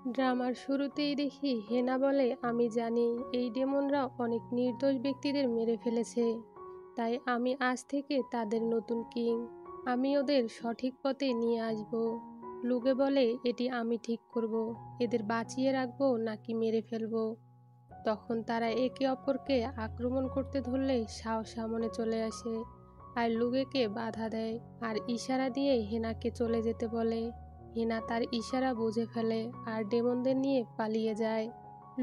ড্রামার শুরুতেই দেখি হেনা বলে, আমি জানি এই ডেমনরা অনেক নির্দোষ ব্যক্তিদের মেরে ফেলেছে, তাই আমি আজ থেকে তাদের নতুন কিং। আমি ওদের সঠিক পথে নিয়ে আসব। লুগে বলে, এটি আমি ঠিক করব, এদের বাঁচিয়ে রাখবো নাকি মেরে ফেলবো। তখন তারা একে অপরকে আক্রমণ করতে ধরলে শাও সামনে চলে আসে আর লুগেকে বাধা দেয় আর ইশারা দিয়ে হেনাকে চলে যেতে বলে। হেনা তার ইশারা বুঝে ফেলে আর ডেমনদের নিয়ে পালিয়ে যায়।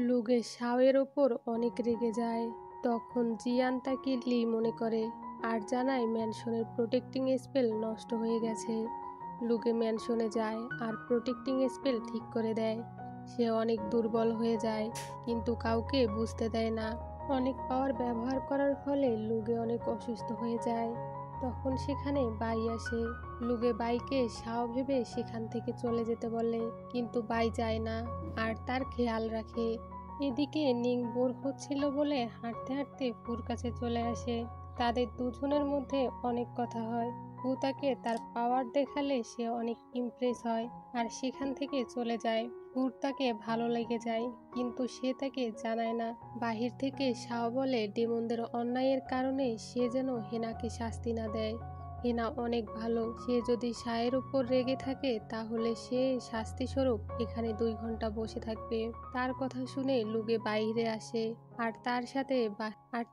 লুগে শাওয়ের ওপর অনেক রেগে যায়। তখন জিয়ান তাকে লি মনে করে আর জানায় ম্যানশনের প্রোটেক্টিং স্পেল নষ্ট হয়ে গেছে। লুগে ম্যানশনে যায় আর প্রোটেক্টিং স্পেল ঠিক করে দেয়। সে অনেক দুর্বল হয়ে যায় কিন্তু কাউকে বুঝতে দেয় না। অনেক পাওয়ার ব্যবহার করার ফলে লুগে অনেক অসুস্থ হয়ে যায়। তখন সেখানে বাই আসে। লুগে বাইকে শাও ভেবে সেখান থেকে চলে যেতে বলে, কিন্তু বাই যায় না আর তার খেয়াল রাখে। এদিকে নিং বোর হচ্ছিল বলে হাঁটতে হাঁটতে ফুর কাছে চলে আসে। তাদের দুজনের মধ্যে অনেক কথা হয়। ফু তাকে তার পাওয়ার দেখালে সে অনেক ইমপ্রেস হয় আর সেখান থেকে চলে যায়। ফুর তাকে ভালো লেগে যায় কিন্তু সে তাকে জানায় না। বাহির থেকে শাও বলে ডেমনদের অন্যায়ের কারণে সে যেন হেনাকে শাস্তি না দেয়। হেনা অনেক ভালো, সে যদি শায়ের উপর রেগে থাকে তাহলে সে শাস্তিস্বরূপ এখানে 2 ঘন্টা বসে থাকবে। তার কথা শুনে লুগে বাইরে আসে আর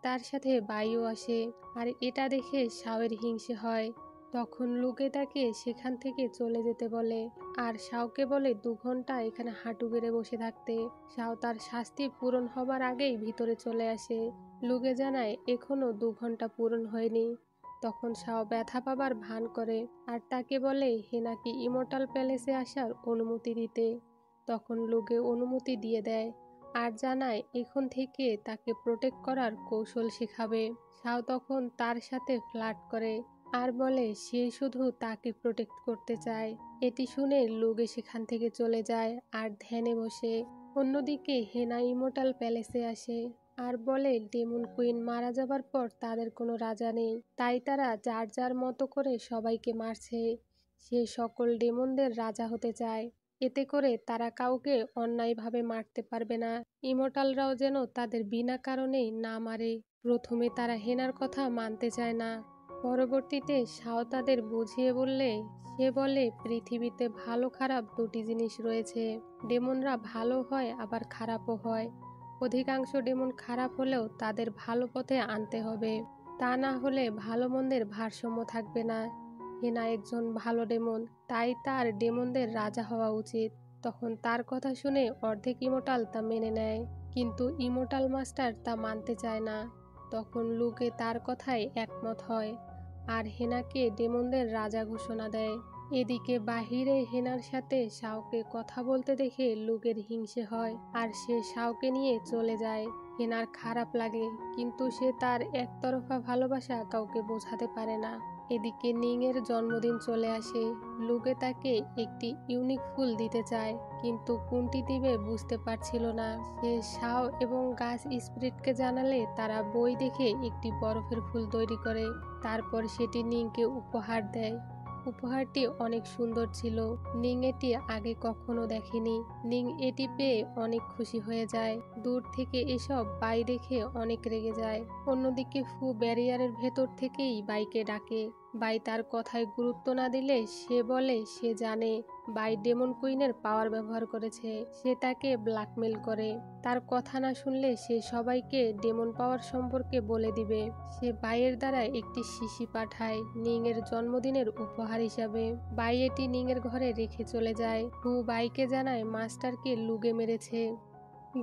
তার সাথে বাইও আসে আর এটা দেখে শাওয়ের হিংসে হয়। তখন লুগে তাকে সেখান থেকে চলে যেতে বলে আর শাওকে বলে 2 ঘন্টা এখানে হাঁটু গেড়ে বসে থাকতে। শাও তার শাস্তি পূরণ হবার আগেই ভিতরে চলে আসে। লুগে জানায় এখনো 2 ঘন্টা পূরণ হয়নি। তখন শাও ব্যথা পাবার ভান করে আর তাকে বলে হেনাকে ইমর্টাল প্যালেসে আসার অনুমতি দিতে। তখন লুগে অনুমতি দিয়ে দেয় আর জানায় এখন থেকে তাকে প্রোটেক্ট করার কৌশল শেখাবে। শাও তখন তার সাথে ফ্লার্ট করে আর বলে সে শুধু তাকে প্রোটেক্ট করতে চায়। এটি শুনে লুগে সেখান থেকে চলে যায় আর ধ্যানে বসে। অন্যদিকে হেনা ইমর্টাল প্যালেসে আসে আর বলে ডেমন কুইন মারা যাবার পর তাদের কোনো রাজা নেই, তাই তারা যার যার মতো করে সবাইকে মারছে। সে সকল ডেমনদের রাজা হতে চায়, এতে করে তারা কাউকে অন্যায়ভাবে মারতে পারবে না। ইমর্টালরাও যেন তাদের বিনা কারণেই না মারে। প্রথমে তারা হেনার কথা মানতে চায় না, পরবর্তীতে শাও তাদের বুঝিয়ে বললে সে বলে পৃথিবীতে ভালো খারাপ দুটি জিনিস রয়েছে। ডেমনরা ভালো হয় আবার খারাপও হয়। অধিকাংশ ডেমন খারাপ হলেও তাদের ভালো পথে আনতে হবে, তা না হলে ভালো মন্দের ভারসাম্য থাকবে না। হেনা একজন ভালো ডেমন, তাই তার ডেমনদের রাজা হওয়া উচিত। তখন তার কথা শুনে অর্ধেক ইমোটাল তা মেনে নেয় কিন্তু ইমোটাল মাস্টার তা মানতে চায় না। তখন লুকে তার কথায় একমত হয় আর হেনাকে ডেমনদের রাজা ঘোষণা দেয়। এদিকে বাহিরে হেনার সাথে শাওকে কথা বলতে দেখে লুকের হিংসে হয় আর সে শাওকে নিয়ে চলে যায়। হেনার খারাপ লাগে কিন্তু সে তার একতরফা ভালোবাসা কাউকে বোঝাতে পারে না। এদিকে নিং এর জন্মদিন চলে আসে। লুগে তাকে একটি ইউনিক ফুল দিতে চায় কিন্তু কোনটি দিবে বুঝতে পারছিল না। সে শাও এবং গাছ স্পিরিটকে জানালে তারা বই দেখে একটি বরফের ফুল তৈরি করে, তারপর সেটি নিংকে উপহার দেয়। উপহারটি অনেক সুন্দর ছিল, নিং এটি আগে কখনো দেখেনি। নিং এটি পেয়ে অনেক খুশি হয়ে যায়। দূর থেকে এসব বাই দেখে অনেক রেগে যায়। অন্যদিকে ফু ব্যারিয়ারের ভেতর থেকেই বাইকে ডাকে। বাই তার কথায় গুরুত্ব না দিলে সে বলে সে জানে বাই ডেমন কুইনের পাওয়ার ব্যবহার করেছে, সে তাকে ব্ল্যাকমেল করে। তার কথা না শুনলে সে সবাইকে ডেমন পাওয়ার সম্পর্কে বলে দিবে। সে বাইয়ের দ্বারা একটি শিশি পাঠায় নিং এর জন্মদিনের উপহার হিসাবে। বাই এটি নিং এর ঘরে রেখে চলে যায়। হু বাইকে জানায় মাস্টারকে লুগে মেরেছে।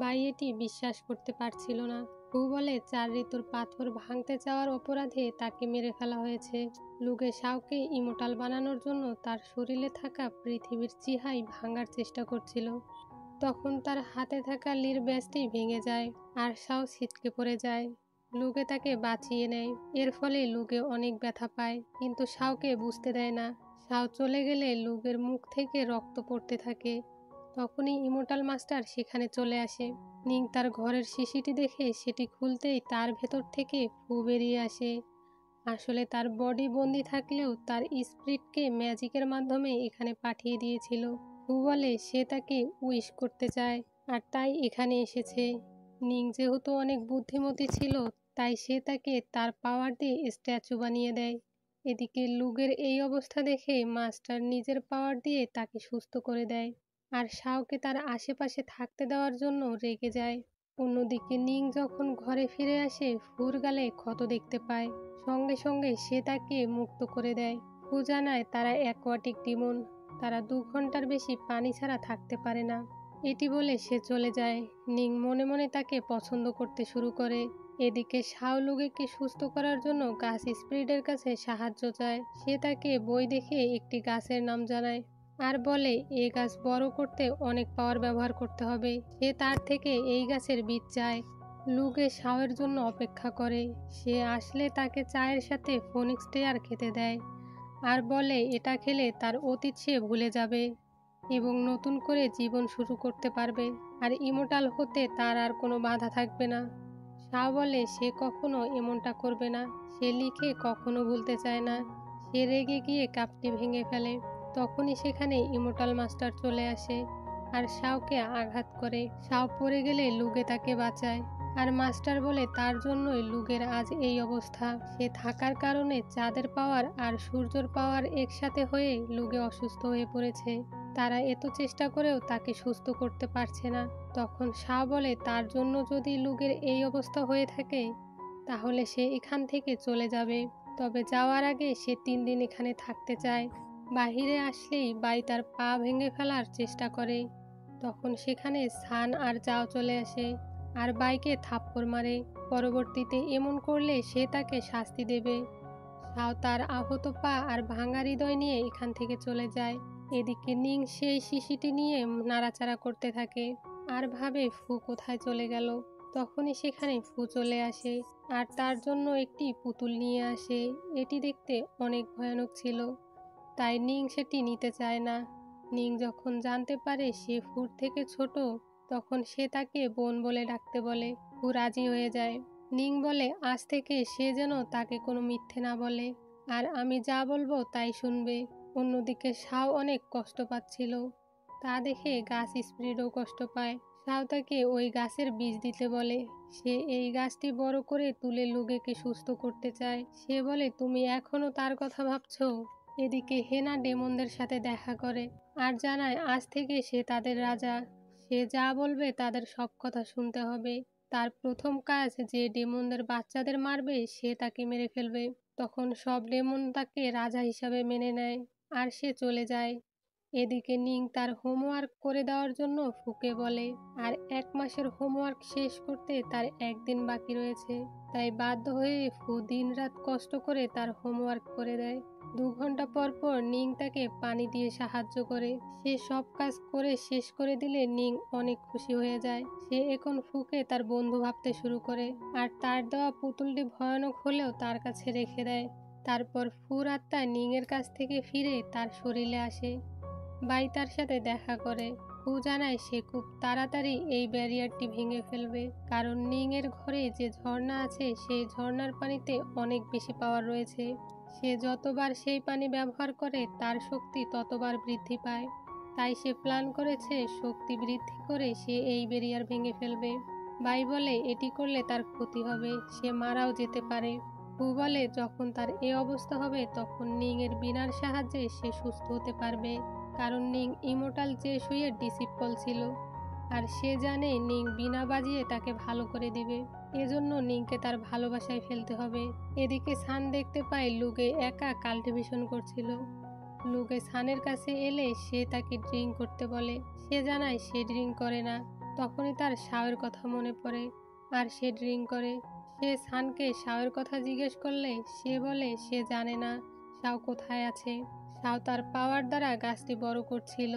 বাই এটি বিশ্বাস করতে পারছিল না। হু বলে 4 ঋতুর পাথর ভাঙতে চাওয়ার অপরাধে তাকে মেরে ফেলা হয়েছে। লুগে শাওকে ইমোটাল বানানোর জন্য তার শরীরে থাকা পৃথিবীর চিহাই ভাঙার চেষ্টা করছিল। তখন তার হাতে থাকা লির ব্যাজটি ভেঙে যায় আর শাও ছিটকে পড়ে যায়। লুগে তাকে বাঁচিয়ে নেয়। এর ফলে লুগে অনেক ব্যথা পায় কিন্তু শাওকে বুঝতে দেয় না। শাও চলে গেলে লুগের মুখ থেকে রক্ত পড়তে থাকে। তখনই ইমোর্টাল মাস্টার সেখানে চলে আসে। নিং তার ঘরের শিশিটি দেখে সেটি খুলতেই তার ভেতর থেকে ফু বেরিয়ে আসে। আসলে তার বডি বন্দি থাকলেও তার স্পিরিটকে ম্যাজিকের মাধ্যমে এখানে পাঠিয়ে দিয়েছিল। ফু ফু বলে সে তাকে উইশ করতে চায় আর তাই এখানে এসেছে। নিং যেহেতু অনেক বুদ্ধিমতী ছিল তাই সে তাকে তার পাওয়ার দিয়ে স্ট্যাচু বানিয়ে দেয়। এদিকে লুগের এই অবস্থা দেখে মাস্টার নিজের পাওয়ার দিয়ে তাকে সুস্থ করে দেয় আর শাওকে তার আশেপাশে থাকতে দেওয়ার জন্য রেগে যায়। অন্যদিকে নিং যখন ঘরে ফিরে আসে ফুর গালে ক্ষত দেখতে পায়। সঙ্গে সঙ্গে সে তাকে মুক্ত করে দেয়। ফু জানায় তারা অ্যাকোয়াটিক ডিমন, তারা 2 ঘন্টার বেশি পানি ছাড়া থাকতে পারে না। এটি বলে সে চলে যায়। নিং মনে মনে তাকে পছন্দ করতে শুরু করে। এদিকে শাও লুগেকে সুস্থ করার জন্য গাছ স্পিরিটের কাছে সাহায্য চায়। সে তাকে বই দেখে একটি গাছের নাম জানায় আর বলে এই গাছ বড় করতে অনেক পাওয়ার ব্যবহার করতে হবে। সে তার থেকে এই গাছের বীজ চায়। লুগে শাওয়ের জন্য অপেক্ষা করে। সে আসলে তাকে চায়ের সাথে ফোনিক্স টেয়ার খেতে দেয় আর বলে এটা খেলে তার অতীত সে ভুলে যাবে এবং নতুন করে জীবন শুরু করতে পারবে আর ইমোর্টাল হতে তার আর কোনো বাধা থাকবে না। শাও বলে সে কখনো এমনটা করবে না, সে লিখে কখনো ভুলতে চায় না। সে রেগে গিয়ে কাপটি ভেঙে ফেলে। তখনই সেখানে ইমোর্টাল মাস্টার চলে আসে আর শাওকে আঘাত করে। শাও পড়ে গেলে লুগে তাকে বাঁচায় আর মাস্টার বলে তার জন্যই লুগের আজ এই অবস্থা। সে থাকার কারণে চাঁদের পাওয়ার আর সূর্যের পাওয়ার একসাথে হয়ে লুগে অসুস্থ হয়ে পড়েছে। তারা এত চেষ্টা করেও তাকে সুস্থ করতে পারছে না। তখন শাও বলে তার জন্য যদি লুগের এই অবস্থা হয়ে থাকে তাহলে সে এখান থেকে চলে যাবে, তবে যাওয়ার আগে সে 3 দিন এখানে থাকতে চায়। বাহিরে আসলেই বাই তার পা ভেঙে ফেলার চেষ্টা করে। তখন সেখানে সান আর জাও চলে আসে আর বাইকে থাপ্পড় মারে। পরবর্তীতে এমন করলে সে তাকে শাস্তি দেবে। শাও তার আহত পা আর ভাঙা হৃদয় নিয়ে এখান থেকে চলে যায়। এদিকে নিং সেই শিশিটি নিয়ে নাড়াচাড়া করতে থাকে আর ভাবে ফু কোথায় চলে গেল। তখনই সেখানে ফু চলে আসে আর তার জন্য একটি পুতুল নিয়ে আসে। এটি দেখতে অনেক ভয়ানক ছিল, তাই নিং সেটি নিতে চায় না। নিং যখন জানতে পারে সে ফুর থেকে ছোট তখন সে তাকে বোন বলে ডাকতে বলে। ফু রাজি হয়ে যায়। নিং বলে আজ থেকে সে যেন তাকে কোনো মিথ্যে না বলে আর আমি যা বলবো তাই শুনবে। অন্যদিকে শাও অনেক কষ্ট পাচ্ছিল, তা দেখে গাছ স্পিরিটও কষ্ট পায়। শাও তাকে ওই গাছের বীজ দিতে বলে। সে এই গাছটি বড় করে তুলে লুগেকে সুস্থ করতে চায়। সে বলে তুমি এখনো তার কথা ভাবছো। এদিকে হেনা ডেমনদের সাথে দেখা করে আর জানায় আজ থেকে সে তাদের রাজা। সে যা বলবে তাদের সব কথা শুনতে হবে। তার প্রথম কাজ যে ডেমনদের বাচ্চাদের মারবে সে তাকে মেরে ফেলবে। তখন সব ডেমন তাকে রাজা হিসাবে মেনে নেয় আর সে চলে যায়। এদিকে নিং তার হোমওয়ার্ক করে দেওয়ার জন্য ফুকে বলে আর 1 মাসের হোমওয়ার্ক শেষ করতে তার 1 দিন বাকি রয়েছে। তাই বাধ্য হয়ে ফু দিনরাত কষ্ট করে তার হোমওয়ার্ক করে দেয়। 2 ঘন্টা পর পর নিং তাকে পানি দিয়ে সাহায্য করে। সে সব কাজ করে শেষ করে দিলে নিং অনেক খুশি হয়ে যায়। সে এখন ফুকে তার বন্ধু ভাবতে শুরু করে আর তার দেওয়া পুতুলটি ভয়ানক হলেও তার কাছে রেখে দেয়। তারপর ফুর আত্মা নিং এর কাছ থেকে ফিরে তার শরীরে আসে। বাই তার সাথে দেখা করে। ফু জানায় সে খুব তাড়াতাড়ি এই ব্যারিয়ারটি ভেঙে ফেলবে, কারণ নিং এর ঘরে যে ঝর্ণা আছে সেই ঝর্ণার পানিতে অনেক বেশি পাওয়ার রয়েছে। সে যতবার সেই পানি ব্যবহার করে তার শক্তি ততবার বৃদ্ধি পায়। তাই সে প্ল্যান করেছে শক্তি বৃদ্ধি করে সে এই ব্যারিয়ার ভেঙে ফেলবে। বাই বলে এটি করলে তার ক্ষতি হবে, সে মারাও যেতে পারে। ফু বলে যখন তার এ অবস্থা হবে তখন নিং এর বিনার সাহায্যে সে সুস্থ হতে পারবে, কারণ নিং ইমোর্টাল যে সুইয়ের ডিসিপল ছিল আর সে জানে নিং বিনা বাজিয়ে তাকে ভালো করে দিবে। এজন্য নিংকে তার ভালোবাসায় ফেলতে হবে। এদিকে সান দেখতে পায় লুগে একা কাল্টিভেশন করছিল। লুগে সানের কাছে এলে সে তাকে ড্রিঙ্ক করতে বলে। সে জানায় সে ড্রিঙ্ক করে না। তখনই তার শাওয়ের কথা মনে পড়ে আর সে ড্রিঙ্ক করে। সে সানকে শাওয়ের কথা জিজ্ঞেস করলে সে বলে সে জানে না শাও কোথায় আছে। শাও তার পাওয়ার দ্বারা গাছটি বড় করছিল,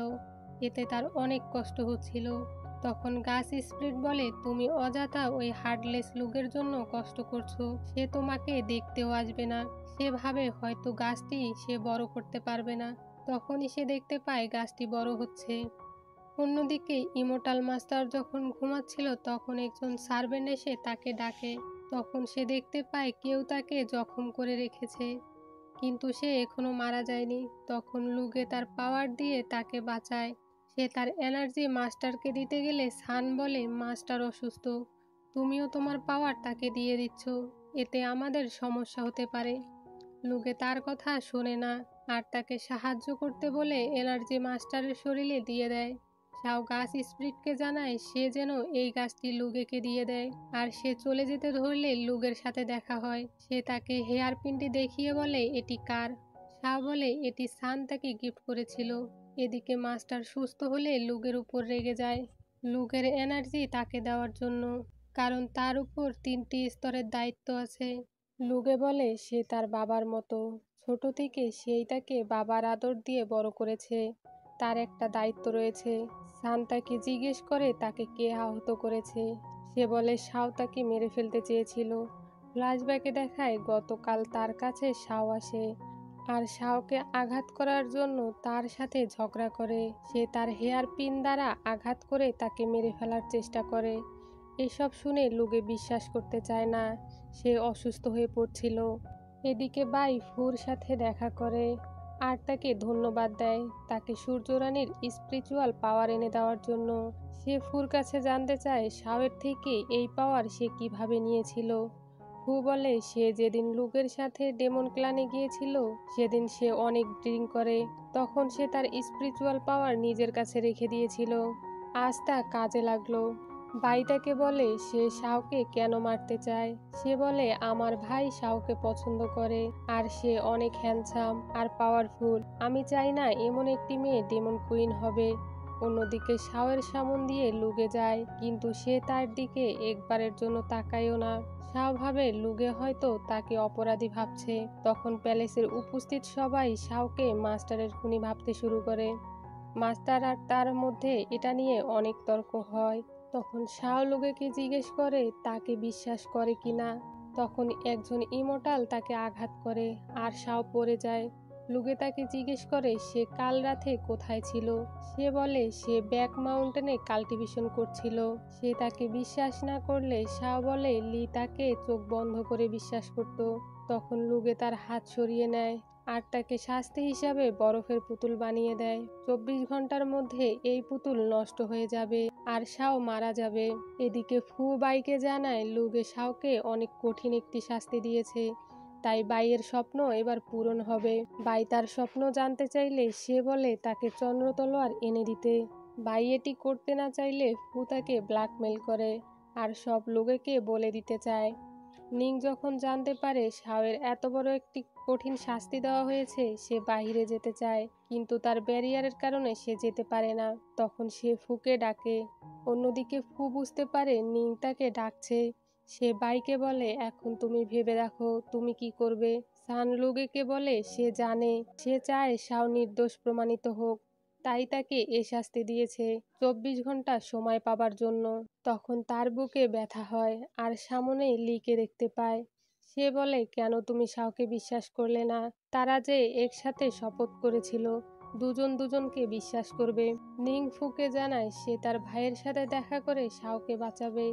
এতে তার অনেক কষ্ট হচ্ছিল। তখন গাছ স্পিরিট বলে তুমি অযথা ওই হার্ডলেস লুগের জন্য কষ্ট করছো, সে তোমাকে দেখতেও আসবে না। সে ভাবে হয়তো গাছটি সে বড় করতে পারবে না। তখনই সে দেখতে পায় গাছটি বড় হচ্ছে। অন্যদিকে ইমোর্টাল মাস্টার যখন ঘুমাচ্ছিল তখন একজন সার্ভেন্ট এসে তাকে ডাকে। তখন সে দেখতে পায় কেউ তাকে জখম করে রেখেছে, কিন্তু সে এখনো মারা যায়নি। তখন লুগে তার পাওয়ার দিয়ে তাকে বাঁচায়। সে তার এনার্জি মাস্টারকে দিতে গেলে সান বলে, মাস্টার অসুস্থ, তুমিও তোমার পাওয়ার তাকে দিয়ে দিচ্ছ, এতে আমাদের সমস্যা হতে পারে। লুগে তার কথা শোনে না আর তাকে সাহায্য করতে বলে এনার্জি মাস্টারের শরীরে দিয়ে দেয়। শাও গাছ স্পিরিটকে জানায় সে যেন এই গাছটি লুগেকে দিয়ে দেয়, আর সে চলে যেতে ধরলে লুগের সাথে দেখা হয়। সে তাকে হেয়ার পিনটি দেখিয়ে বলে এটি কার। শাও বলে এটি সান তাকে গিফট করেছিল। এদিকে মাস্টার সুস্থ হলে লুগের উপর রেগে যায় লুগের এনার্জি তাকে দেওয়ার জন্য, কারণ তার উপর 3টি স্তরের দায়িত্ব আছে। লুগে বলে সে তার বাবার মতো, ছোট থেকে সেই তাকে বাবার আদর দিয়ে বড় করেছে, তার একটা দায়িত্ব রয়েছে। সান তাকে জিজ্ঞেস করে তাকে কে আহত করেছে। সে বলে শাও তাকে মেরে ফেলতে চেয়েছিল। ফ্ল্যাশব্যাকে দেখায় গতকাল তার কাছে শাও আসে আর শাওকে আঘাত করার জন্য তার সাথে ঝগড়া করে। সে তার হেয়ার পিন দ্বারা আঘাত করে তাকে মেরে ফেলার চেষ্টা করে। এসব শুনে লুগে বিশ্বাস করতে চায় না, সে অসুস্থ হয়ে পড়ছিল। এদিকে বাই ফুর সাথে দেখা করে আর তাকে ধন্যবাদ দেয় তাকে সূর্যরানীর স্পিরিচুয়াল পাওয়ার এনে দেওয়ার জন্য। সে ফুর কাছে জানতে চায় শাওয়ের থেকে এই পাওয়ার সে কিভাবে নিয়েছিল। ফু বলে সে যেদিন লুগের সাথে ডেমন ক্লানে গিয়েছিল সেদিন সে অনেক ড্রিঙ্ক করে, তখন সে তার স্পিরিচুয়াল পাওয়ার নিজের কাছে রেখে দিয়েছিল। আজ তা কাজে লাগলো। বাই তাকে বলে সে শাওকে কেন মারতে চায়। সে বলে আমার ভাই শাওকে পছন্দ করে আর সে অনেক হ্যান্ডসাম আর পাওয়ারফুল, আমি চাই না এমন একটি মেয়ে ডেমন কুইন হবে। অন্যদিকে শাওয়ের সামন দিয়ে লুগে যায়, কিন্তু সে তার দিকে একবারের জন্য তাকায়ও না। শাও ভাবে লুগে হয়তো তাকে অপরাধী ভাবছে। তখন প্যালেসের উপস্থিত সবাই শাওকে মাস্টারের খুনি ভাবতে শুরু করে। মাস্টার আর তার মধ্যে এটা নিয়ে অনেক তর্ক হয়। তখন শাও লুগেকে জিজ্ঞেস করে তাকে বিশ্বাস করে কিনা। তখন একজন ইমোর্টাল তাকে আঘাত করে আর শাও পড়ে যায়। লুগে তাকে জিজ্ঞেস করে সে কাল রাতে কোথায় ছিল। সে বলে সে ব্যাক মাউন্টেনে কাল্টিভেশন করছিল। সে তাকে বিশ্বাস না করলে শাও বলে লি তাকে চোখ বন্ধ করে বিশ্বাস করত। তখন লুগে তার হাত সরিয়ে নেয় আর তাকে শাস্তি হিসাবে বরফের পুতুল বানিয়ে দেয়। 24 ঘন্টার মধ্যে এই পুতুল নষ্ট হয়ে যাবে আর শাও মারা যাবে। এদিকে ফু বাইকে জানায় লুগে শাওকে অনেক কঠিন একটি শাস্তি দিয়েছে, তাই বাইয়ের স্বপ্ন এবার পূরণ হবে। বাই তার স্বপ্ন জানতে চাইলে সে বলে তাকে চন্দ্র তলোয়ার এনে দিতে। বাই এটি করতে না চাইলে ফু তাকে ব্ল্যাকমেল করে আর সব লুগেকে বলে দিতে চায়। নিং যখন জানতে পারে শাওয়ের এত বড় একটি কঠিন শাস্তি দেওয়া হয়েছে, সে বাইরে যেতে চায়, কিন্তু তার ব্যারিয়ারের কারণে সে যেতে পারে না। তখন সে ফুকে ডাকে। অন্যদিকে ফু বুঝতে পারে নিং তাকে ডাকছে। সে বাইকে বলে এখন তুমি ভেবে দেখো তুমি কি করবে। সান লুগেকে বলে সে জানে, সে চায় শাও নির্দোষ প্রমাণিত হোক, তাই তাকে এ শাস্তি দিয়েছে 24 ঘন্টা সময় পাবার জন্য। তখন তার বুকে ব্যথা হয় আর সামনেই লিকে দেখতে পায়। সে বলে কেন তুমি শাওকে বিশ্বাস করলে না, তারা যে একসাথে শপথ করেছিল দুজন দুজনকে বিশ্বাস করবে। নিং ফুকে জানায় সে তার ভাইয়ের সাথে দেখা করে শাওকে বাঁচাবে,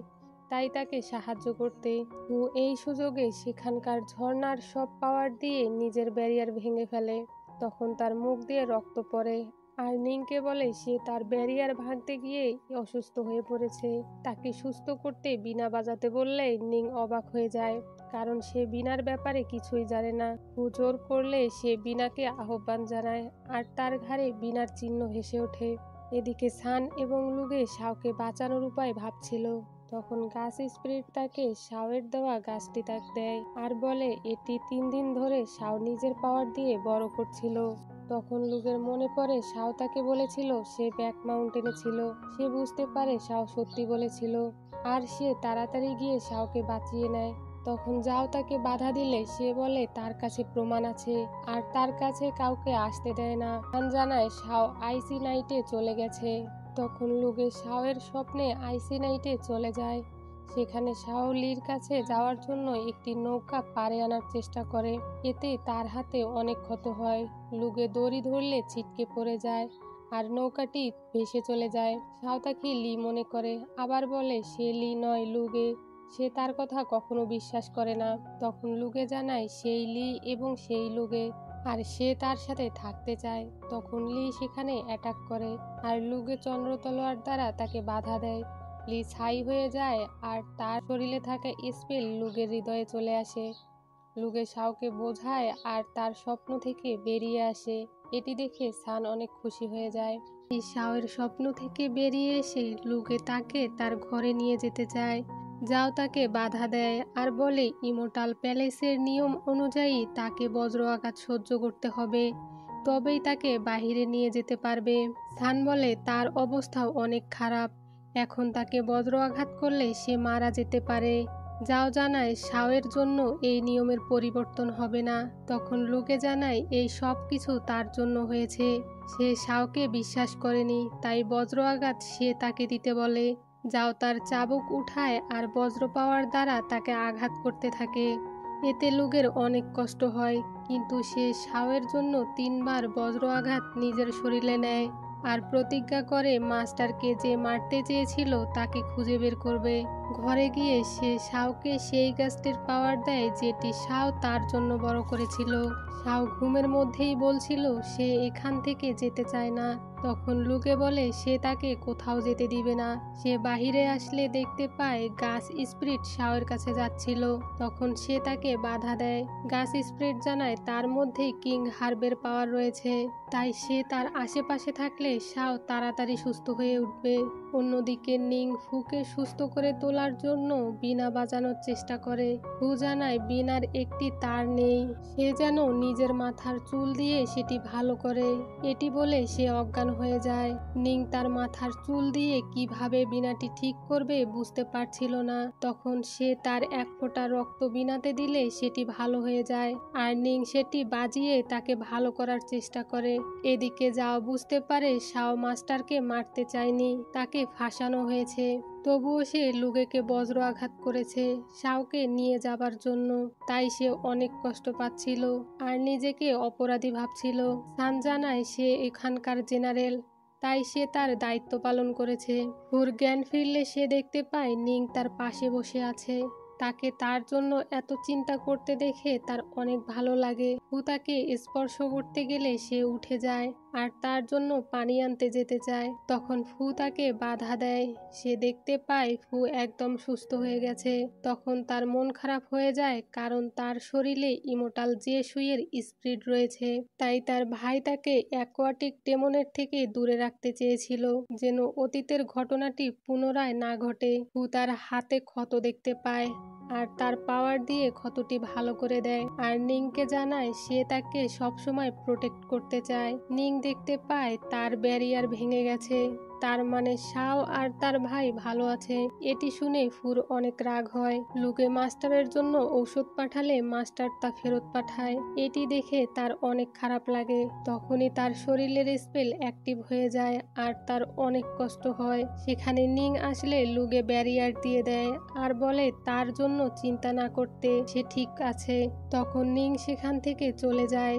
তাই তাকে সাহায্য করতে। ফু এই সুযোগে সেখানকার ঝর্ণার সব পাওয়ার দিয়ে নিজের ব্যারিয়ার ভেঙে ফেলে। তখন তার মুখ দিয়ে রক্ত পড়ে আর নিংকে বলে সে তার ব্যারিয়ার ভাঙতে গিয়েই অসুস্থ হয়ে পড়েছে। তাকে সুস্থ করতে বীণা বাজাতে বললে নিং অবাক হয়ে যায়, কারণ সে বীণার ব্যাপারে কিছুই জানে না। ফু জোর করলে সে বীণাকে আহ্বান জানায় আর তার ঘাড়ে বীণার চিহ্ন ভেসে ওঠে। এদিকে সান এবং লুগে শাওকে বাঁচানোর উপায় ভাবছিল। তখন গাছ স্পিরিট তাকে শাওয়ের দেওয়া গাছটি তাকে দেয় আর বলে এটি 3 দিন ধরে শাও নিজের পাওয়ার দিয়ে বড় করছিল। তখন লুগের মনে পড়ে শাও তাকে বলেছিল সে ব্যাক মাউন্টেনে ছিল। সে বুঝতে পারে শাও সত্যি বলেছিল আর সে তাড়াতাড়ি গিয়ে শাওকে বাঁচিয়ে নেয়। তখন যাও তাকে বাধা দিলে সে বলে তার কাছে প্রমাণ আছে আর তার কাছে কাউকে আসতে দেয় না। খান জানায় শাও আইসি নাইটে চলে গেছে। তখন লুগে শাওয়ের স্বপ্নে আইসি নাইটে চলে যায়। সেখানে শাও লির কাছে যাওয়ার জন্য একটি নৌকা পাড়ে আনার চেষ্টা করে, এতে তার হাতে অনেক ক্ষত হয়। লুগে দড়ি ধরলে ছিটকে পড়ে যায় আর নৌকাটি ভেসে চলে যায়। শাও তাকে লি মনে করে, আবার বলে সে লি নয় লুগে। সে তার কথা কখনো বিশ্বাস করে না। তখন লুগে জানায় সেই লি এবং সেই লুগে আর সে তার সাথে থাকতে চায়। তখন লি সেখানে অ্যাটাক করে আর লুগে চন্দ্র তলোয়ার দ্বারা তাকে বাধা দেয়। লি ছাই হয়ে যায় আর তার শরীরে থাকা স্পেল লুগের হৃদয়ে চলে আসে। লুগে শাওকে বোঝায় আর তার স্বপ্ন থেকে বেরিয়ে আসে। এটি দেখে সান অনেক খুশি হয়ে যায়। এই শাওয়ের স্বপ্ন থেকে বেরিয়ে এসে লুগে তাকে তার ঘরে নিয়ে যেতে চায়। যাও তাকে বাধা দেয় আর বলে ইমোর্টাল প্যালেসের নিয়ম অনুযায়ী তাকে বজ্র আঘাত সহ্য করতে হবে, তবেই তাকে বাহিরে নিয়ে যেতে পারবে। সান বলে তার অবস্থাও অনেক খারাপ, এখন তাকে বজ্র আঘাত করলে সে মারা যেতে পারে। যাও জানায় শাওয়ের জন্য এই নিয়মের পরিবর্তন হবে না। তখন লুকে জানায় এই সব কিছু তার জন্য হয়েছে। সে শাওকে বিশ্বাস করেনি, তাই বজ্র আঘাত সে তাকে দিতে বলে। যাও তার চাবুক উঠায় আর বজ্র পাওয়ার দ্বারা তাকে আঘাত করতে থাকে। এতে লুগের অনেক কষ্ট হয়, কিন্তু সে শাওয়ের জন্য 3বার বজ্র আঘাত নিজের শরীরে নেয় আর প্রতিজ্ঞা করে মাস্টারকে যে মারতে চেয়েছিল তাকে খুঁজে বের করবে। ঘরে গিয়ে সে শাওকে সেই গাছটির পাওয়ার দেয় যেটি শাও তার জন্য বড় করেছিল। শাও ঘুমের মধ্যেই বলছিল সে এখান থেকে যেতে চায় না। তখন লুকে বলে সে তাকে কোথাও যেতে দিবে না। সে বাহিরে আসলে দেখতে পায় গাছ স্পিরিট শাওয়ের কাছে যাচ্ছিল। তখন সে তাকে বাধা দেয়। গাছ স্পিরিট জানায় তার মধ্যে কিং হার্বের পাওয়ার রয়েছে, তাই সে তার আশেপাশে থাকলে শাও তাড়াতাড়ি সুস্থ হয়ে উঠবে। অন্যদিকে নিং ফুকে সুস্থ করে তোলার জন্য বীণা বাজানোর চেষ্টা করে। ফু জানায় বীণার একটি তার নেই, সে যেন নিজের মাথার চুল দিয়ে সেটি ভালো করে। এটি বলে সে অজ্ঞান হয়ে যায়। নিং তার মাথার চুল দিয়ে কিভাবে বীণাটি ঠিক করবে বুঝতে পারছিল না। তখন সে তার এক ফোঁটা রক্ত বীণাতে দিলে সেটি ভালো হয়ে যায় আর নিং সেটি বাজিয়ে তাকে ভালো করার চেষ্টা করে। এদিকে যাও বুঝতে পারে শাও মাস্টারকে মারতে চায়নি, তাকে ফাঁসানো হয়েছে। তবুও সে লুগেকে বজ্র আঘাত করেছে শাওকে নিয়ে যাবার জন্য, তাই সে অনেক কষ্ট পাচ্ছিল আর নিজেকে অপরাধী ভাবছিল। সান জানায় সে এখানকার জেনারেল, তাই সে তার দায়িত্ব পালন করেছে। ফুর জ্ঞান ফিরলে সে দেখতে পায় নিং তার পাশে বসে আছে। তাকে তার জন্য এত চিন্তা করতে দেখে তার অনেক ভালো লাগে। ফু তাকে স্পর্শ করতে গেলে সে উঠে যায় আর তার জন্য পানি আনতে যেতে চায়। তখন ফু তাকে বাধা দেয়। সে দেখতে পায় ফু একদম সুস্থ হয়ে গেছে। তখন তার মন খারাপ হয়ে যায়, কারণ তার শরীরে ইমোর্টাল যে সুইয়ের স্পিরিট রয়েছে। তাই তার ভাই তাকে অ্যাকোয়াটিক ডেমনের থেকে দূরে রাখতে চেয়েছিল, যেন অতীতের ঘটনাটি পুনরায় না ঘটে। ফু তার হাতে ক্ষত দেখতে পায় আর তার পাওয়ার দিয়ে ক্ষতটি ভালো করে দেয় আর নিংকে জানায় সে তাকে সবসময় প্রোটেক্ট করতে চায়। নিং দেখতে পায় তার ব্যারিয়ার ভেঙে গেছে, তার মানে শাও আর তার ভাই ভালো আছে। এটি শুনে ফুর অনেক রাগ হয়। লুকে মাস্টারের জন্য ঔষধ পাঠালে মাস্টার তা ফেরত পাঠায়, এটি দেখে তার অনেক খারাপ লাগে। তখনই তার শরীরের স্পেল অ্যাক্টিভ হয়ে যায় আর তার অনেক কষ্ট হয়। সেখানে নিং আসলে লুগে ব্যারিয়ার দিয়ে দেয় আর বলে তার জন্য চিন্তা না করতে, সে ঠিক আছে। তখন নিং সেখান থেকে চলে যায়।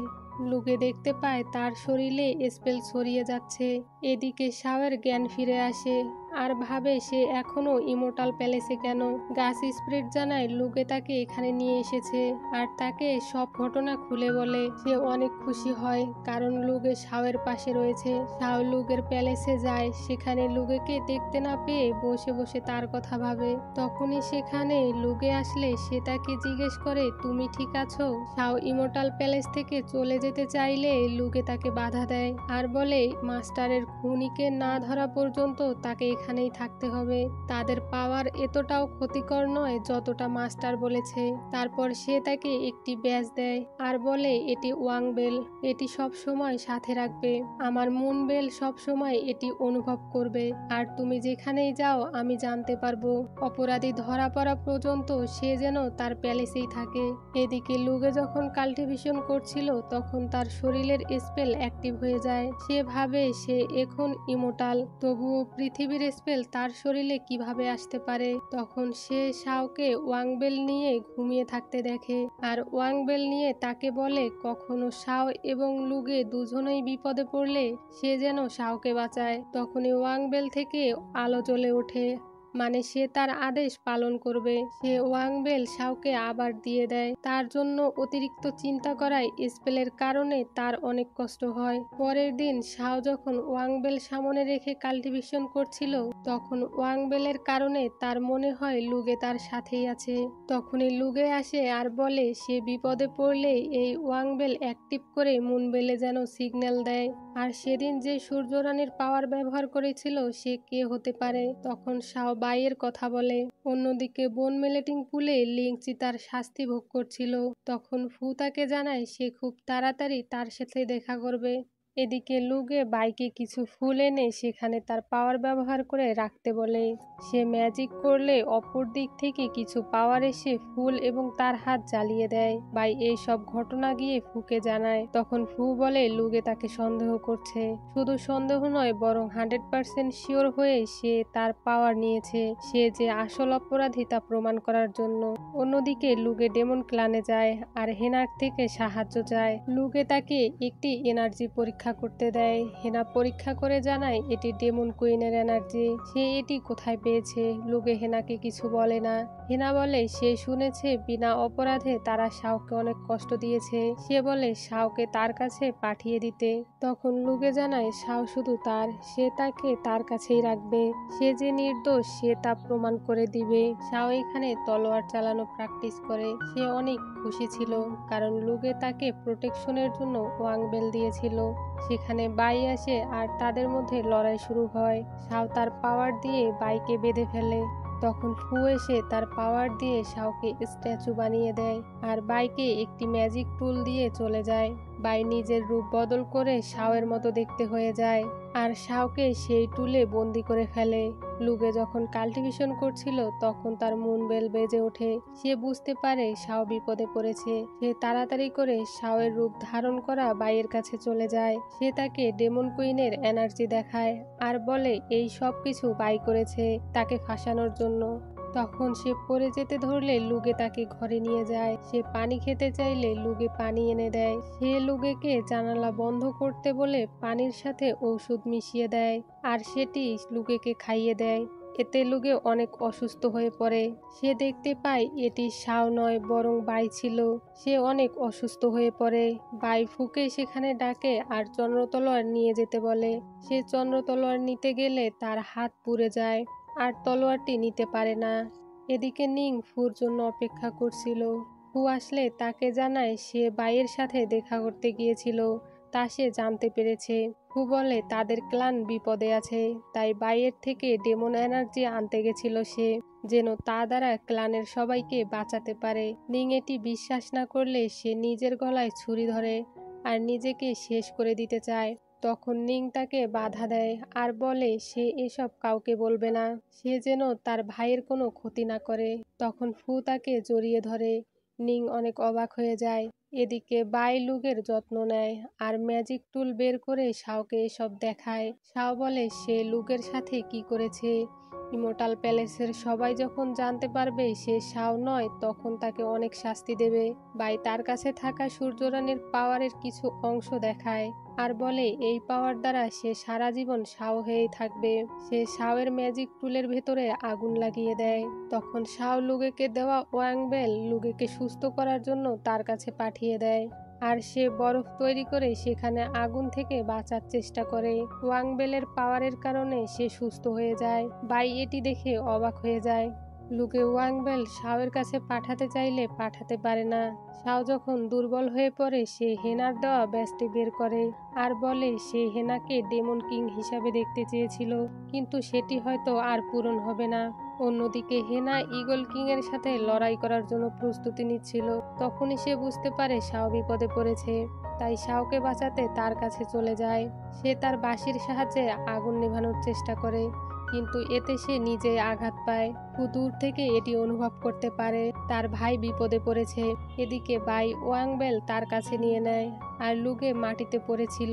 লুকে দেখতে পায় তার শরীরে স্পেল ছড়িয়ে যাচ্ছে। এদিকে শাওয়ের জ্ঞান ফিরে আসে আর ভাবে সে এখনো ইমোর্টাল প্যালেসে কেন। গাছ স্পিরিট জানায় লুকে তাকে এখানে নিয়ে এসেছে আর তাকে সব ঘটনা খুলে বলে। সে অনেক খুশি হয় কারণ লুগে শাওয়ের পাশে রয়েছে। শাও লুগের প্যালেসে যায়, সেখানে লুগেকে দেখতে না পেয়ে বসে বসে তার কথা ভাবে। তখনই সেখানে লুগে আসলে সে তাকে জিজ্ঞেস করে তুমি ঠিক আছো। শাও ইমোর্টাল প্যালেস থেকে চলে যেতে চাইলে লুগে তাকে বাধা দেয় আর বলে মাস্টারের খুনিকে না ধরা পর্যন্ত তাকে এখানেই থাকতে হবে। তাদের পাওয়ার এতটাও ক্ষতিকর নয় যতটা মাস্টার বলেছে। তারপর সে তাকে একটি ব্যাজ দেয় আর বলে এটি ওয়াং বেল, এটি সব সময় সাথে রাখবে। আমার মুন বেল সব সময় এটি অনুভব করবে আর তুমি যেখানেই যাও আমি জানতে পারবো। অপরাধী ধরা পড়া পর্যন্ত সে যেন তার প্যালেসেই থাকে। এদিকে লুগে যখন কাল্টিভেশন করছিল তখন তার শরীরের স্পেল অ্যাক্টিভ হয়ে যায়। সে ভাবে সে এখন ইমোর্টাল, তবুও পৃথিবীর স্পেল তার শরীরে কিভাবে আসতে পারে। তখন সে শাওকে ওয়াংবেল নিয়ে ঘুমিয়ে থাকতে দেখে আর ওয়াংবেল নিয়ে তাকে বলে কখনো শাও এবং লুগে দুজনেই বিপদে পড়লে সে যেন শাওকে বাঁচায়। তখনই ওয়াংবেল থেকে আলো জ্বলে ওঠে মানে সে তার আদেশ পালন করবে। সে ওয়াংবেল শাওকে আবার দিয়ে দেয়। তার জন্য অতিরিক্ত চিন্তা করায় স্পেলের কারণে তার অনেক কষ্ট হয়। পরের দিন শাও যখন ওয়াংবেল সামনে রেখে কাল্টিভেশন করছিল, তখন ওয়াংবেলের কারণে তার মনে হয় লুগে তার সাথেই আছে। তখনই লুগে আসে আর বলে সে বিপদে পড়লে এই ওয়াংবেল অ্যাক্টিভ করে মুনবেলে যেন সিগন্যাল দেয়। আর সেদিন যে সূর্যরানীর পাওয়ার ব্যবহার করেছিল সে কে হতে পারে। তখন শাও বাইয়ের কথা বলে। অন্যদিকে বোন মেলেটিং পুলে লিংচি তার শাস্তি ভোগ করছিল। তখন ফু তাকে জানায় সে খুব তাড়াতাড়ি তার সাথে দেখা করবে। এদিকে লুগে বাইকে কিছু ফুল এনে সেখানে তার পাওয়ার ব্যবহার করে রাখতে বলে। সে ম্যাজিক করলে অপর দিক থেকে কিছু পাওয়ার এসে ফুল এবং তার হাত জ্বালিয়ে দেয়। বাই এই সব ঘটনা গিয়ে ফুকে জানায়। তখন ফু বলে লুগে তাকে সন্দেহ করছে। শুধু সন্দেহ নয়, বরং 100% শিওর হয়ে সে তার পাওয়ার নিয়েছে। সে যে আসল অপরাধী তা প্রমাণ করার জন্য। অন্যদিকে লুগে ডেমন ক্লানে যায় আর হেনার থেকে সাহায্য চায়। লুগে তাকে একটি এনার্জি পরীক্ষা করতে দেয়। হেনা পরীক্ষা করে জানায় এটি ডেমন কুইনের এনার্জি। সে এটি কোথায় পেয়েছে। লুগে হেনাকে কিছু বলে না। হেনা বলে সে শুনেছে বিনা অপরাধে তারা শাওকে অনেক কষ্ট দিয়েছে। সে বলে শাওকে তার কাছে পাঠিয়ে দিতে। তখন লুগে জানায় শাও শুধু তার, সে তাকে তার কাছেই রাখবে। সে যে নির্দোষ সে তা প্রমাণ করে দিবে। শাও এখানে তলোয়ার চালানো প্র্যাকটিস করে। সে অনেক খুশি ছিল কারণ লুগে তাকে প্রোটেকশনের জন্য ওয়াংবেল দিয়েছিল। সেখানে বাই আসে আর তাদের মধ্যে লড়াই শুরু হয়। শাও তার পাওয়ার দিয়ে বাইকে বেঁধে ফেলে। তখন ফু এসে তার পাওয়ার দিয়ে শাওকে স্ট্যাচু বানিয়ে দেয় আর বাইকে একটি ম্যাজিক টুল দিয়ে চলে যায়। বাই নিজের রূপ বদল করে শাওয়ের মতো দেখতে হয়ে যায় আর শাওকে সেই টুলে বন্দি করে ফেলে। লুগে যখন কাল্টিভেশন করছিল তখন তার মুনবেল বেজে ওঠে। সে বুঝতে পারে শাও বিপদে পড়েছে। সে তাড়াতাড়ি করে শাওয়ের রূপ ধারণ করা বাইয়ের কাছে চলে যায়। সে তাকে ডেমন কুইনের এনার্জি দেখায় আর বলে এই সব কিছু বাই করেছে তাকে ফাঁসানোর জন্য। তখন সে পড়ে যেতে ধরলে লুগে তাকে ঘরে নিয়ে যায়। সে পানি খেতে চাইলে লুগে পানি এনে দেয়। সে লুগেকে জানালা বন্ধ করতে বলে পানির সাথে ঔষধ মিশিয়ে দেয় আর সেটি লুগেকে খাইয়ে দেয়। এতে লুগে অনেক অসুস্থ হয়ে পড়ে। সে দেখতে পায় এটি শাও নয় বরং বাই ছিল। সে অনেক অসুস্থ হয়ে পড়ে। বাই ফুকে সেখানে ডাকে আর চন্দ্রতলোয়ার নিয়ে যেতে বলে। সে চন্দ্রতলোয়ার নিতে গেলে তার হাত পুড়ে যায় আর তলোয়ারটি নিতে পারে না। এদিকে নিং ফুর জন্য অপেক্ষা করছিল। ফু আসলে তাকে জানায় সে বাইয়ের সাথে দেখা করতে গিয়েছিল, তা সে জানতে পেরেছে। ফু বলে তাদের ক্লান বিপদে আছে, তাই বাইয়ের থেকে ডেমন এনার্জি আনতে গেছিল সে, যেন তা দ্বারা ক্লানের সবাইকে বাঁচাতে পারে। নিং এটি বিশ্বাস না করলে সে নিজের গলায় ছুরি ধরে আর নিজেকে শেষ করে দিতে চায়। তখন নিং তাকে বাধা দেয় আর বলে সে এসব কাউকে বলবে না, সে যেন তার ভাইয়ের কোনো ক্ষতি না করে। তখন ফু তাকে জড়িয়ে ধরে। নিং অনেক অবাক হয়ে যায়। এদিকে বাই লুগের যত্ন নেয় আর ম্যাজিক টুল বের করে শাওকে এসব দেখায়। শাও বলে সে লুগের সাথে কি করেছে। ইমোর্টাল প্যালেসের সবাই যখন জানতে পারবে সে শাও নয় তখন তাকে অনেক শাস্তি দেবে। বাই তার কাছে থাকা সূর্যরানীর পাওয়ারের কিছু অংশ দেখায় আর বলে এই পাওয়ার দ্বারা সে সারা জীবন শাও হয়েই থাকবে। সে শাওয়ের ম্যাজিক টুলের ভেতরে আগুন লাগিয়ে দেয়। তখন শাও লুগেকে দেওয়া ওয়াংবেল লুগেকে সুস্থ করার জন্য তার কাছে পাঠিয়ে দেয় আর সে বরফ তৈরি করে সেখানে আগুন থেকে বাঁচার চেষ্টা করে। ওয়াংবেলের পাওয়ারের কারণে সে সুস্থ হয়ে যায়। বাই এটি দেখে অবাক হয়ে যায়। লুগে ওয়াংবেল শাওয়ের কাছে পাঠাতে চাইলে পাঠাতে পারে না। শাও যখন দুর্বল হয়ে পড়ে সে হেনার দেওয়া ব্যাজটি বের করে আর বলে সে হেনাকে ডেমন কিং হিসাবে দেখতে চেয়েছিল, কিন্তু সেটি হয়তো আর পূরণ হবে না। অন্যদিকে হেনা ঈগল কিং এর সাথে লড়াই করার জন্য প্রস্তুতি নিচ্ছিল। তখনই সে বুঝতে পারে শাও বিপদে পড়েছে, তাই শাওকে বাঁচাতে তার কাছে চলে যায়। সে তার বাঁশির সাহায্যে আগুন নেভানোর চেষ্টা করে, কিন্তু এতে সে নিজেই আঘাত পায়। ফু দূর থেকে এটি অনুভব করতে পারে তার ভাই বিপদে পড়েছে। এদিকে বাই ওয়াংবেল তার কাছে নিয়ে নেয় আর লুগে মাটিতে পড়েছিল।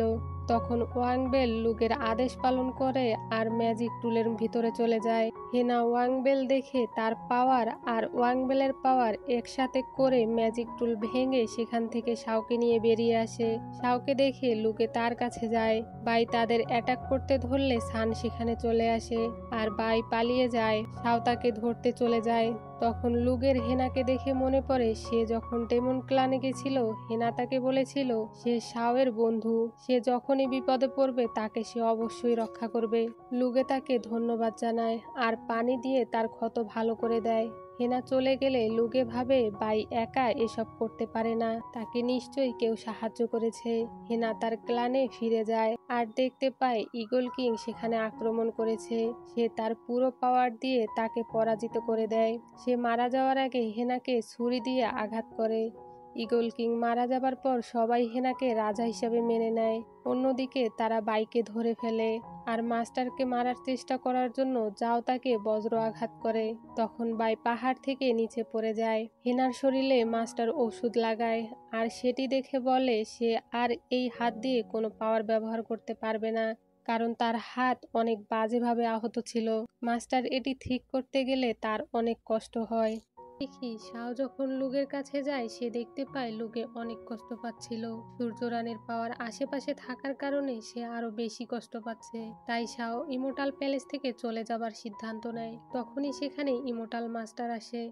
তখন ওয়াংবেল লুকের আদেশ পালন করে আর ম্যাজিক টুলের ভিতরে চলে যায়। হেনা ওয়াংবেল দেখে তার পাওয়ার আর ওয়াংবেলের পাওয়ার একসাথে করে ম্যাজিক টুল ভেঙে সেখান থেকে শাওকে নিয়ে বেরিয়ে আসে। শাওকে দেখে লুকে তার কাছে যায়। বাই তাদের অ্যাটাক করতে ধরলে সান সেখানে চলে আসে আর বাই পালিয়ে যায়। শাও তাকে ধরতে চলে যায়। তখন লুগের হেনাকে দেখে মনে পড়ে সে যখন ডেমন ক্লানে গেছিল হেনা তাকে বলেছিল সে শাওয়ের বন্ধু, সে যখনই বিপদে পড়বে তাকে সে অবশ্যই রক্ষা করবে। লুগে তাকে ধন্যবাদ জানায় আর পানি দিয়ে তার ক্ষত ভালো করে দেয়। হেনা চলে গেলে লুগে ভাবে বাই একা এসব করতে পারে না, তাকে নিশ্চয়ই কেউ সাহায্য করেছে। হেনা তার ক্লানে ফিরে যায় আর দেখতে পায় ঈগল কিং সেখানে আক্রমণ করেছে। সে তার পুরো পাওয়ার দিয়ে তাকে পরাজিত করে দেয়। সে মারা যাওয়ার আগে হেনাকে ছুরি দিয়ে আঘাত করে। ঈগল কিং মারা যাবার পর সবাই হেনাকে রাজা হিসাবে মেনে নেয়। অন্যদিকে তারা বাইকে ধরে ফেলে আর মাস্টারকে মারার চেষ্টা করার জন্য যাও তাকে বজ্র আঘাত করে। তখন বাই পাহাড় থেকে নিচে পড়ে যায়। হেনার শরীরে মাস্টার ওষুধ লাগায় আর সেটি দেখে বলে সে আর এই হাত দিয়ে কোনো পাওয়ার ব্যবহার করতে পারবে না, কারণ তার হাত অনেক বাজেভাবে আহত ছিল। মাস্টার এটি ঠিক করতে গেলে তার অনেক কষ্ট হয়। দেখি শাও যখন লুগের কাছে যায় সে দেখতে পায় লুগে অনেক কষ্ট পাচ্ছিল। সূর্যরানীর পাওয়ার আশেপাশে থাকার কারণে সে আরো বেশি কষ্ট পাচ্ছে। তাই শাও ইমোর্টাল প্যালেস থেকে চলে যাবার সিদ্ধান্ত নেয়। তখনই সেখানে ইমোর্টাল মাস্টার আসে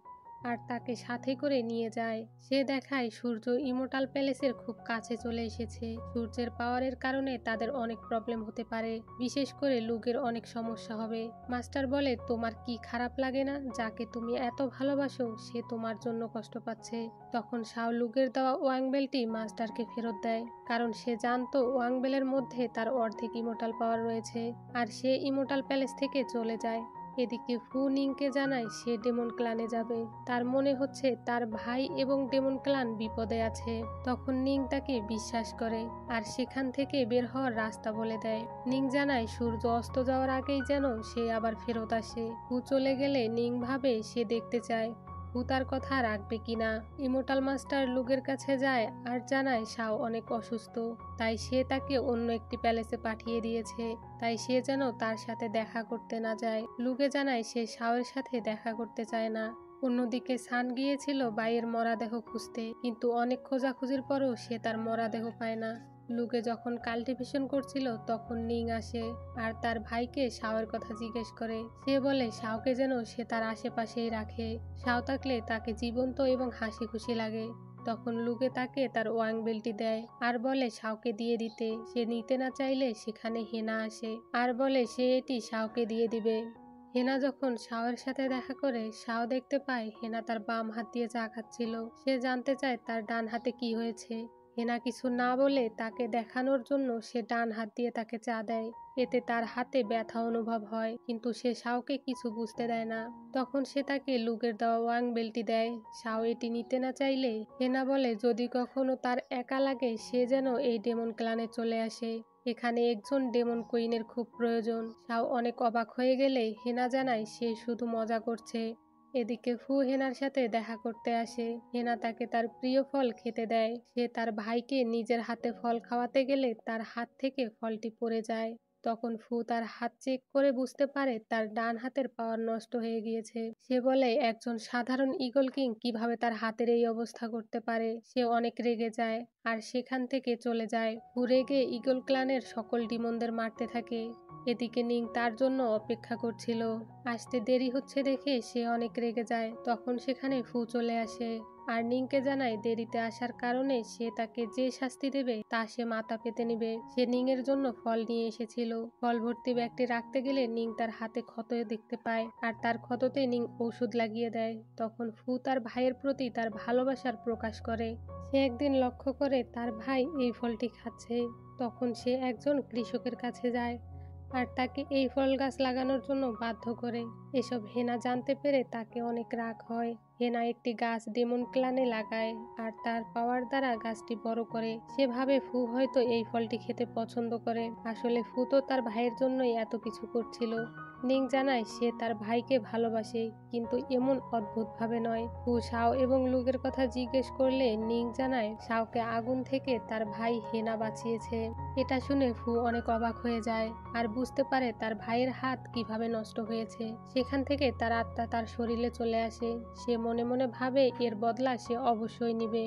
আর তাকে সাথে করে নিয়ে যায়। সে দেখায় সূর্য ইমোর্টাল প্যালেসের খুব কাছে চলে এসেছে। সূর্যের পাওয়ারের কারণে তাদের অনেক প্রবলেম হতে পারে, বিশেষ করে লুগের অনেক সমস্যা হবে। মাস্টার বলে তোমার কি খারাপ লাগে না, যাকে তুমি এত ভালোবাসো সে তোমার জন্য কষ্ট পাচ্ছে। তখন শাও লুগের দেওয়া ওয়াংবেলটি মাস্টারকে ফেরত দেয়, কারণ সে জানতো ওয়াংবেলের মধ্যে তার অর্ধেক ইমোর্টাল পাওয়ার রয়েছে আর সে ইমোর্টাল প্যালেস থেকে চলে যায়। এদিকে ফু নিংকে জানায় সে ডেমন ক্লানে যাবে, তার মনে হচ্ছে তার ভাই এবং ডেমন ক্লান বিপদে আছে। তখন নিং তাকে বিশ্বাস করে আর সেখান থেকে বের হওয়ার রাস্তা বলে দেয়। নিং জানায় সূর্য অস্ত যাওয়ার আগেই যেন সে আবার ফেরত আসে। ফু চলে গেলে নিং ভাবে সে দেখতে চায় ফু তার কথা রাখবে কিনা। ইমোর্টাল মাস্টার লুগের কাছে যায় আর জানায় শাও অনেক অসুস্থ, তাই সে তাকে অন্য একটি প্যালেসে পাঠিয়ে দিয়েছে, তাই সে যেন তার সাথে দেখা করতে না যায়। লুগে জানায় সে শাওয়ের সাথে দেখা করতে চায় না। অন্যদিকে সান গিয়েছিল বাইয়ের মরাদেহ খুঁজতে, কিন্তু অনেক খোঁজাখুঁজির পরও সে তার মরাদেহ পায় না। লুকে যখন কাল্টিভেশন করছিল তখন নিং আসে আর তার ভাইকে শাওয়ের কথা জিজ্ঞেস করে। সে বলে শাওকে যেন সে তার আশেপাশেই রাখে, শাও থাকলে তাকে জীবন্ত এবং হাসি খুশি লাগে। তখন লুকে তাকে তার ওয়াংবেলটি দেয় আর বলে শাওকে দিয়ে দিতে। সে নিতে না চাইলে সেখানে হেনা আসে আর বলে সে এটি শাওকে দিয়ে দিবে। হেনা যখন শাওয়ের সাথে দেখা করে শাও দেখতে পায় হেনা তার বাম হাত দিয়ে চা খাচ্ছিল। সে জানতে চায় তার ডান হাতে কি হয়েছে। হেনা কিছু না বলে তাকে দেখানোর জন্য সে ডান হাত দিয়ে তাকে চা দেয়। এতে তার হাতে ব্যথা অনুভব হয়, কিন্তু সে শাওকে কিছু বুঝতে দেয় না। তখন সে তাকে লুকের দেওয়া ওয়াংবেলটি দেয়। শাও এটি নিতে না চাইলে হেনা বলে যদি কখনো তার একা লাগে সে যেন এই ডেমন ক্লানে চলে আসে, এখানে একজন ডেমন কুইনের খুব প্রয়োজন। শাও অনেক অবাক হয়ে গেলে হেনা জানায় সে শুধু মজা করছে। এদিকে ফু হেনার সাথে দেখা করতে আসে। হেনা তাকে তার প্রিয় ফল খেতে দেয়। সে তার ভাইকে নিজের হাতে ফল খাওয়াতে গেলে তার হাত থেকে ফলটি পড়ে যায়। তখন ফু তার হাত চেক করে বুঝতে পারে তার ডান হাতের পাওয়ার নষ্ট হয়ে গিয়েছে। সে বলে একজন সাধারণ ঈগল কিং কিভাবে তার হাতের এই অবস্থা করতে পারে। সে অনেক রেগে যায় আর সেখান থেকে চলে যায়। ফু রেগে ঈগল ক্লানের সকল ডিমনদের মারতে থাকে। এদিকে নিং তার জন্য অপেক্ষা করছিল। আসতে দেরি হচ্ছে দেখে সে অনেক রেগে যায়। তখন সেখানে ফু চলে আসে আর নিংকে জানায় দেরিতে আসার কারণে সে তাকে যে শাস্তি দেবে তা সে মাথা পেতে নিবে। সে নিং এর জন্য ফল নিয়ে এসেছিল। ফল ভর্তি ব্যাগটি রাখতে গেলে নিং তার হাতে ক্ষত দেখতে পায় আর তার ক্ষততে নিং ঔষধ লাগিয়ে দেয়। তখন ফু তার ভাইয়ের প্রতি তার ভালোবাসার প্রকাশ করে। সে একদিন লক্ষ্য করে তার ভাই এই ফলটি খাচ্ছে। তখন সে একজন কৃষকের কাছে যায় আর তাকে এই ফল গাছ লাগানোর জন্য বাধ্য করে। এসব হেনা জানতে পেরে তাকে অনেক রাগ হয়। হেনা একটি গাছ ডেমন ক্লানে লাগায় আর তার পাওয়ার দ্বারা গাছটি বড় করে। সে ভাবে ফু হয়তো এই ফলটি খেতে পছন্দ করে। আসলে ফু তো তার ভাইয়ের জন্যই এত কিছু করছিল। নিং জানায় সে তার ভাইকে ভালোবাসে, কিন্তু এমন অদ্ভুতভাবে নয়। ফু শাও এবং লুগের কথা জিজ্ঞেস করলে নিং জানায় শাওকে আগুন থেকে তার ভাই হেনা বাঁচিয়েছে। এটা শুনে ফু অনেক অবাক হয়ে যায় আর বুঝতে পারে তার ভাইয়ের হাত কিভাবে নষ্ট হয়েছে। সেখান থেকে তার আত্মা তার শরীরে চলে আসে। সে মনে মনে ভাবে এর বদলা সে অবশ্যই নিবে।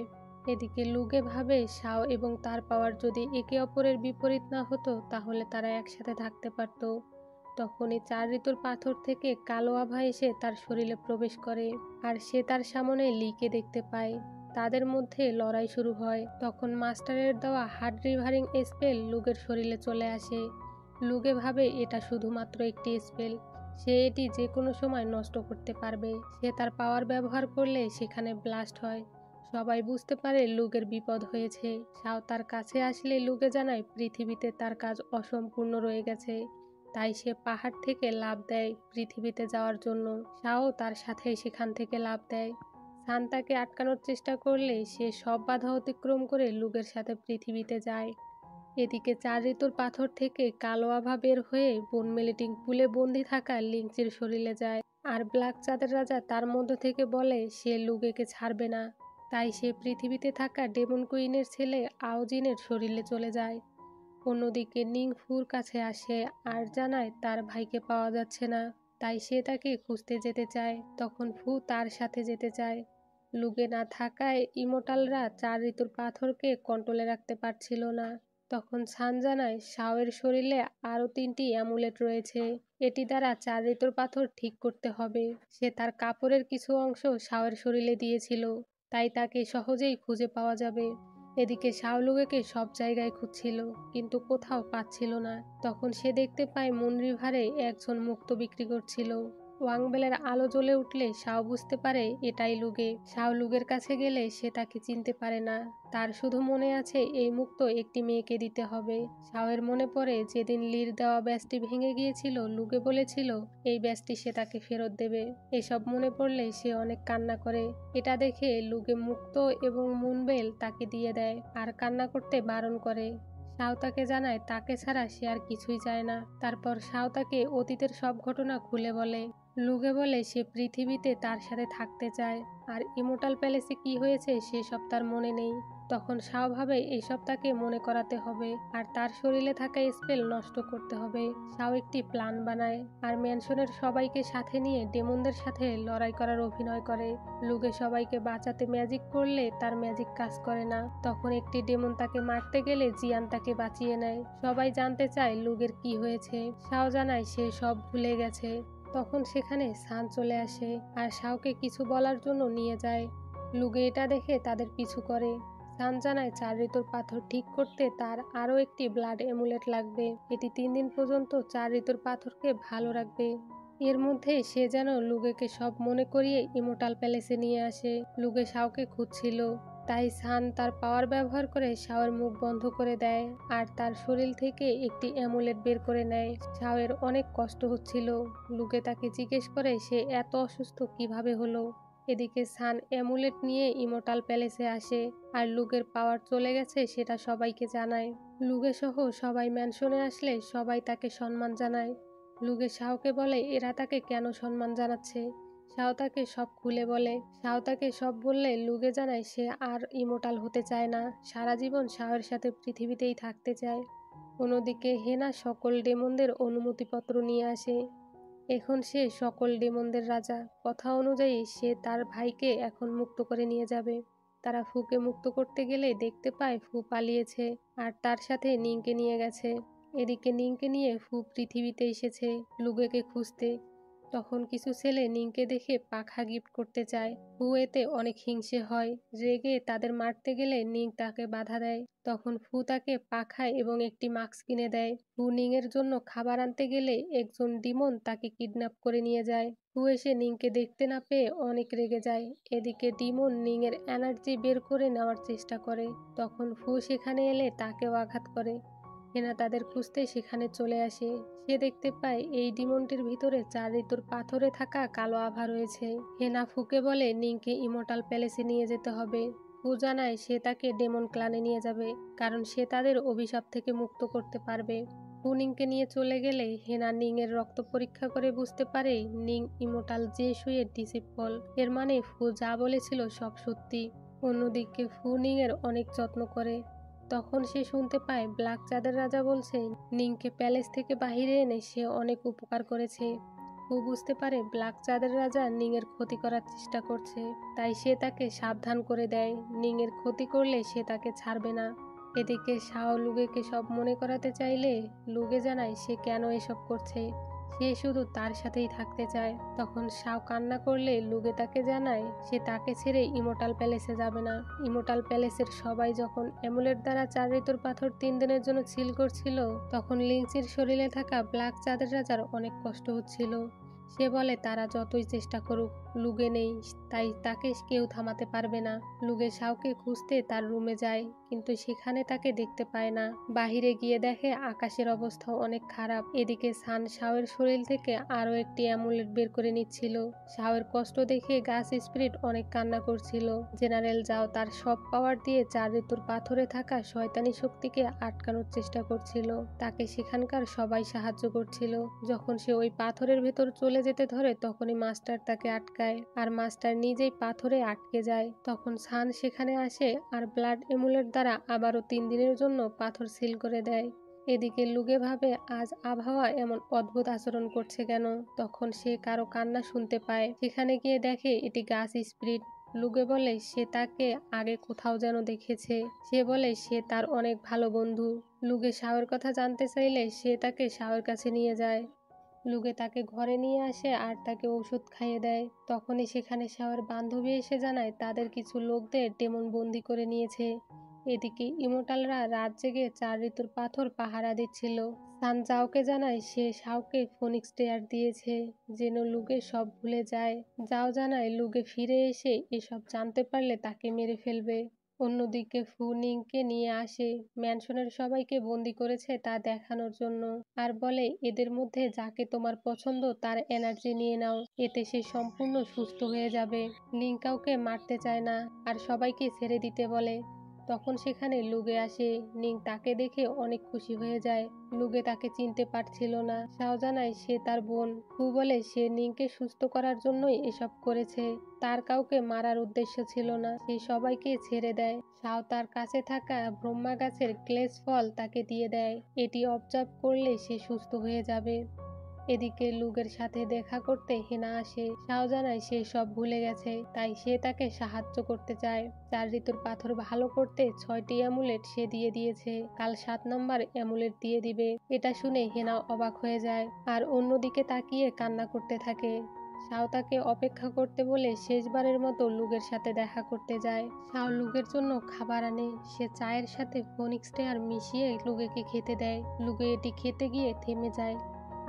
এদিকে লুগে ভাবে শাও এবং তার পাওয়ার যদি একে অপরের বিপরীত না হতো তাহলে তারা একসাথে থাকতে পারত। তখনই 4 ঋতুর পাথর থেকে কালো আভা এসে তার শরীরে প্রবেশ করে আর সে তার সামনে লিকে দেখতে পায়। তাদের মধ্যে লড়াই শুরু হয়। তখন মাস্টারের দেওয়া হার্ট রিভারিং স্পেল লুগের শরীরে চলে আসে। লুগে ভাবে এটা শুধুমাত্র একটি স্পেল, সে এটি যে কোনো সময় নষ্ট করতে পারবে। সে তার পাওয়ার ব্যবহার করলে সেখানে ব্লাস্ট হয়। সবাই বুঝতে পারে লুগের বিপদ হয়েছে। শাও তার কাছে আসলে লুগে জানায় পৃথিবীতে তার কাজ অসম্পূর্ণ রয়ে গেছে। তাই সে পাহাড় থেকে লাফ দেয় পৃথিবীতে যাওয়ার জন্য। শাও তার সাথে সেখান থেকে লাফ দেয়। সান তাকে আটকানোর চেষ্টা করলে সে সব বাধা অতিক্রম করে লুগের সাথে পৃথিবীতে যায়। এদিকে 4 ঋতুর পাথর থেকে কালো আভা বের হয়ে বোন মেলেটিং পুলে বন্দি থাকা লিংচির শরীরে যায় আর ব্ল্যাক চাঁদের রাজা তার মধ্য থেকে বলে সে লুগেকে ছাড়বে না। তাই সে পৃথিবীতে থাকা ডেমন কুইনের ছেলে আওজিনের শরীরে চলে যায়। অন্যদিকে নিং ফুর কাছে আসে আর জানায় তার ভাইকে পাওয়া যাচ্ছে না, তাই সে তাকে খুঁজতে যেতে চায়। তখন ফু তার সাথে যেতে চায়। লুগে না থাকায় ইমোটালরা 4 ঋতুর পাথরকে কন্ট্রোলে রাখতে পারছিল না। তখন সান জানায় শাওয়ের শরীরে আরও 3টি অ্যামুলেট রয়েছে, এটি দ্বারা 4 ঋতুর পাথর ঠিক করতে হবে। সে তার কাপড়ের কিছু অংশ শাওয়ের শরীরে দিয়েছিল, তাই তাকে সহজেই খুঁজে পাওয়া যাবে। এদিকে শাও লুগেকে সব জায়গায় খুঁজছিল কিন্তু কোথাও পাচ্ছিল না। তখন সে দেখতে পায় মুন রিভারে একজন মুক্ত বিক্রি করছিল। ওয়াংবেলের আলো জ্বলে উঠলে শাও বুঝতে পারে এটাই লুগে। শাও লুগের কাছে গেলে সে তাকে চিনতে পারে না। তার শুধু মনে আছে এই মুক্ত একটি মেয়েকে দিতে হবে। শাওয়ের মনে পড়ে যেদিন লির দেওয়া ব্যাজটি ভেঙে গিয়েছিল লুগে বলেছিল এই ব্যাজটি সে তাকে ফেরত দেবে। এসব মনে পড়লে সে অনেক কান্না করে। এটা দেখে লুগে মুক্ত এবং মুনবেল তাকে দিয়ে দেয় আর কান্না করতে বারণ করে। শাও তাকে জানায় তাকে ছাড়া সে আর কিছুই চায় না। তারপর শাও তাকে অতীতের সব ঘটনা খুলে বলে। লুগে বলে সে পৃথিবীতে তার সাথে থাকতে চায় আর ইমোর্টাল প্যালেসে কি হয়েছে সেসব তার মনে নেই। তখন শাও ভাবে এসব তাকে মনে করাতে হবে আর তার শরীরে থাকা স্পেল নষ্ট করতে হবে। শাও একটি প্ল্যান বানায় আর ম্যানশনের সবাইকে সাথে নিয়ে ডেমনদের সাথে লড়াই করার অভিনয় করে। লুগে সবাইকে বাঁচাতে ম্যাজিক করলে তার ম্যাজিক কাজ করে না। তখন একটি ডেমন তাকে মারতে গেলে জিয়ান তাকে বাঁচিয়ে নেয়। সবাই জানতে চায় লুগের কি হয়েছে। শাও জানায় সে সব ভুলে গেছে। তখন সেখানে সান চলে আসে আর শাওকে কিছু বলার জন্য নিয়ে যায়। লুগে এটা দেখে তাদের পিছু করে। সান জানায় 4 ঋতুর পাথর ঠিক করতে তার আরও একটি ব্লাড এমুলেট লাগবে। এটি 3 দিন পর্যন্ত 4 ঋতুর পাথরকে ভালো রাখবে। এর মধ্যে সে যেন লুগেকে সব মনে করিয়ে ইমোর্টাল প্যালেসে নিয়ে আসে। লুগে শাওকে খুঁজছিল, তাই সান তার পাওয়ার ব্যবহার করে শাওয়ের মুখ বন্ধ করে দেয় আর তার শরীর থেকে একটি অ্যামুলেট বের করে নেয়। শাওয়ের অনেক কষ্ট হচ্ছিল। লুগে তাকে জিজ্ঞেস করে সে এত অসুস্থ কিভাবে হলো। এদিকে সান অ্যামুলেট নিয়ে ইমোর্টাল প্যালেসে আসে আর লুগের পাওয়ার চলে গেছে সেটা সবাইকে জানায়। লুগে সহ সবাই ম্যানশনে আসলে সবাই তাকে সম্মান জানায়। লুগে শাওকে বলে এরা তাকে কেন সম্মান জানাচ্ছে। শাও তাকে সব খুলে বলে। শাও তাকে সব বললে লুগে জানায় সে আর ইমোর্টাল হতে চায় না, সারা জীবন শাওয়ের সাথে পৃথিবীতেই থাকতে চায়। অন্যদিকে হেনা সকল ডেমনদের অনুমতিপত্র নিয়ে আসে। এখন সে সকল ডেমনদের রাজা। কথা অনুযায়ী সে তার ভাইকে এখন মুক্ত করে নিয়ে যাবে। তারা ফুকে মুক্ত করতে গেলে দেখতে পায় ফু পালিয়েছে আর তার সাথে নিংকে নিয়ে গেছে। এদিকে নিংকে নিয়ে ফু পৃথিবীতে এসেছে লুগেকে খুঁজতে। তখন কিছু ছেলে নিংকে দেখে পাখা গিফট করতে চায়। ফু এতে অনেক হিংসে হয়। রেগে তাদের মারতে গেলে নিং তাকে বাধা দেয়। তখন ফু তাকে পাখা এবং একটি মাস্ক কিনে দেয়। ফু নিংয়ের জন্য খাবার আনতে গেলে একজন ডিমন তাকে কিডন্যাপ করে নিয়ে যায়। ফু এসে নিংকে দেখতে না পেয়ে অনেক রেগে যায়। এদিকে ডিমন নিংয়ের এনার্জি বের করে নেওয়ার চেষ্টা করে। তখন ফু সেখানে এলে তাকেও আঘাত করে। হেনা তাদের খুঁজতে সেখানে চলে আসে। সে দেখতে পায় এই ডিমনটির ভিতরে 4 ঋতুর পাথরে থাকা কালো আভা রয়েছে। হেনা ফুকে বলে নিংকে ইমোর্টাল প্যালেসে নিয়ে যেতে হবে। ফু জানায় সে তাকে ডেমন ক্লানে নিয়ে যাবে কারণ সে তাদের অভিশাপ থেকে মুক্ত করতে পারবে। নিংকে নিয়ে চলে গেলে হেনা নিং এর রক্ত পরীক্ষা করে বুঝতে পারে নিং ইমোটাল যে শুয়ে ডিসিপল, এর মানে ফু যা বলেছিল সব সত্যি। অন্যদিকে নিং এর অনেক যত্ন করে। তখন সে শুনতে পায় ব্ল্যাক চাঁদের রাজা বলছে নিংকে প্যালেস থেকে বাহিরে এনে সে অনেক উপকার করেছে। বুঝতে পারে ব্ল্যাক চাঁদের রাজা নিং এর ক্ষতি করার চেষ্টা করছে, তাই সে তাকে সাবধান করে দেয় নিং এর ক্ষতি করলে সে তাকে ছাড়বে না। এদিকে শাও লুগেকে সব মনে করাতে চাইলে লুগে জানায় সে কেন এসব করছে, সে শুধু তার সাথেই থাকতে চায়। তখন শাও কান্না করলে লুগে তাকে জানায় সে তাকে ছেড়ে ইমোটাল প্যালেসে যাবে না। ইমোটাল প্যালেসের সবাই যখন অ্যামুলেট দ্বারা 4 ঋতুর পাথর 3 দিনের জন্য সিল করছিল, তখন লিংচির শরীরে থাকা ব্ল্যাক চাঁদের রাজার অনেক কষ্ট হচ্ছিল। সে বলে তারা যতই চেষ্টা করুক লুগে নেই, তাই তাকে কেউ থামাতে পারবে না। লুগে শাওকে খুঁজতে তার রুমে যায়, কিন্তু সেখানে তাকে দেখতে পায় না। বাহিরে গিয়ে দেখে আকাশের অবস্থা অনেক খারাপ। এদিকে সান শাওয়ের শরীর থেকে আরো একটি অ্যামুলেট বের করে নিচ্ছিল। শাওয়ের কষ্ট দেখে গাছ স্পিরিট অনেক কান্না করছিল। জেনারেল যাও তার সব পাওয়ার দিয়ে 4 ঋতুর পাথরে থাকা শয়তানি শক্তিকে আটকানোর চেষ্টা করছিল। তাকে সেখানকার সবাই সাহায্য করছিল। যখন সে ওই পাথরের ভেতর চলে যেতে ধরে তখনই মাস্টার তাকে আটকায়, আর মাস্টার নিজেই পাথরে আটকে যায়। তখন সান সেখানে আসে আর ব্লাড এমুলেট দ্বারা আবারও 3 দিনের জন্য পাথর সিল করে দেয়। এদিকে লুগে ভাবে আজ আবহাওয়া এমন অদ্ভুত আচরণ করছে কেন। তখন সে কারো কান্না শুনতে পায়, সেখানে গিয়ে দেখে এটি গাছ স্পিরিট। লুগে বলে সে তাকে আগে কোথাও যেন দেখেছে। সে বলে সে তার অনেক ভালো বন্ধু। লুগে শাওয়ের কথা জানতে চাইলে সে তাকে শাওয়ের কাছে নিয়ে যায়। লুগে তাকে ঘরে নিয়ে আসে আর তাকে ওষুধ খাইয়ে দেয়। তখনই সেখানে শাওয়ের বান্ধবী এসে জানায় তাদের কিছু লোকদের ডেমন বন্দি করে নিয়েছে। এদিকে ইমোটালরা রাত জেগে 4 ঋতুর পাথর পাহারা দিচ্ছিল। সান জাওকে জানায় সে শাওকে ফোনিক্স টেয়ার দিয়েছে যেন লুগে সব ভুলে যায়। জাও জানায় লুগে ফিরে এসে এসব জানতে পারলে তাকে মেরে ফেলবে। অন্যদিকে নিংকে নিয়ে আসে, ম্যানশনের সবাইকে বন্দি করেছে তা দেখানোর জন্য, আর বলে এদের মধ্যে যাকে তোমার পছন্দ তার এনার্জি নিয়ে নাও, এতে সে সম্পূর্ণ সুস্থ হয়ে যাবে। নিং কাউকে মারতে চায় না আর সবাইকে ছেড়ে দিতে বলে। তখন সেখানে লুগে আসে, নিং তাকে দেখে অনেক খুশি হয়ে যায়। লুগে তাকে চিনতে পারছিল না। শাও জানায় সে তার বোন। বলে সে নিংকে সুস্থ করার জন্যই এসব করেছে, তার কাউকে মারার উদ্দেশ্য ছিল না। সে সবাইকে ছেড়ে দেয়। শাও তার কাছে থাকা ব্রহ্মা গাছের ক্লেস ফল তাকে দিয়ে দেয়, এটি অবজার্ভ করলে সে সুস্থ হয়ে যাবে। এদিকে লুগের সাথে দেখা করতে হেনা আসে। শাও জানায় সে সব ভুলে গেছে, তাই সে তাকে সাহায্য করতে চায়। 4 ঋতুর পাথর ভালো করতে 6টি অ্যামুলেট সে দিয়ে দিয়েছে, কাল 7 নম্বর অ্যামুলেট দিয়ে দিবে। এটা শুনে হেনা অবাক হয়ে যায় আর অন্যদিকে তাকিয়ে কান্না করতে থাকে। শাও তাকে অপেক্ষা করতে বলে শেষবারের মতো লুগের সাথে দেখা করতে যায়। শাও লুগের জন্য খাবার আনে, সে চায়ের সাথে ফোনিক্স টেয়ার মিশিয়ে লুগেকে খেতে দেয়। লুগে এটি খেতে গিয়ে থেমে যায়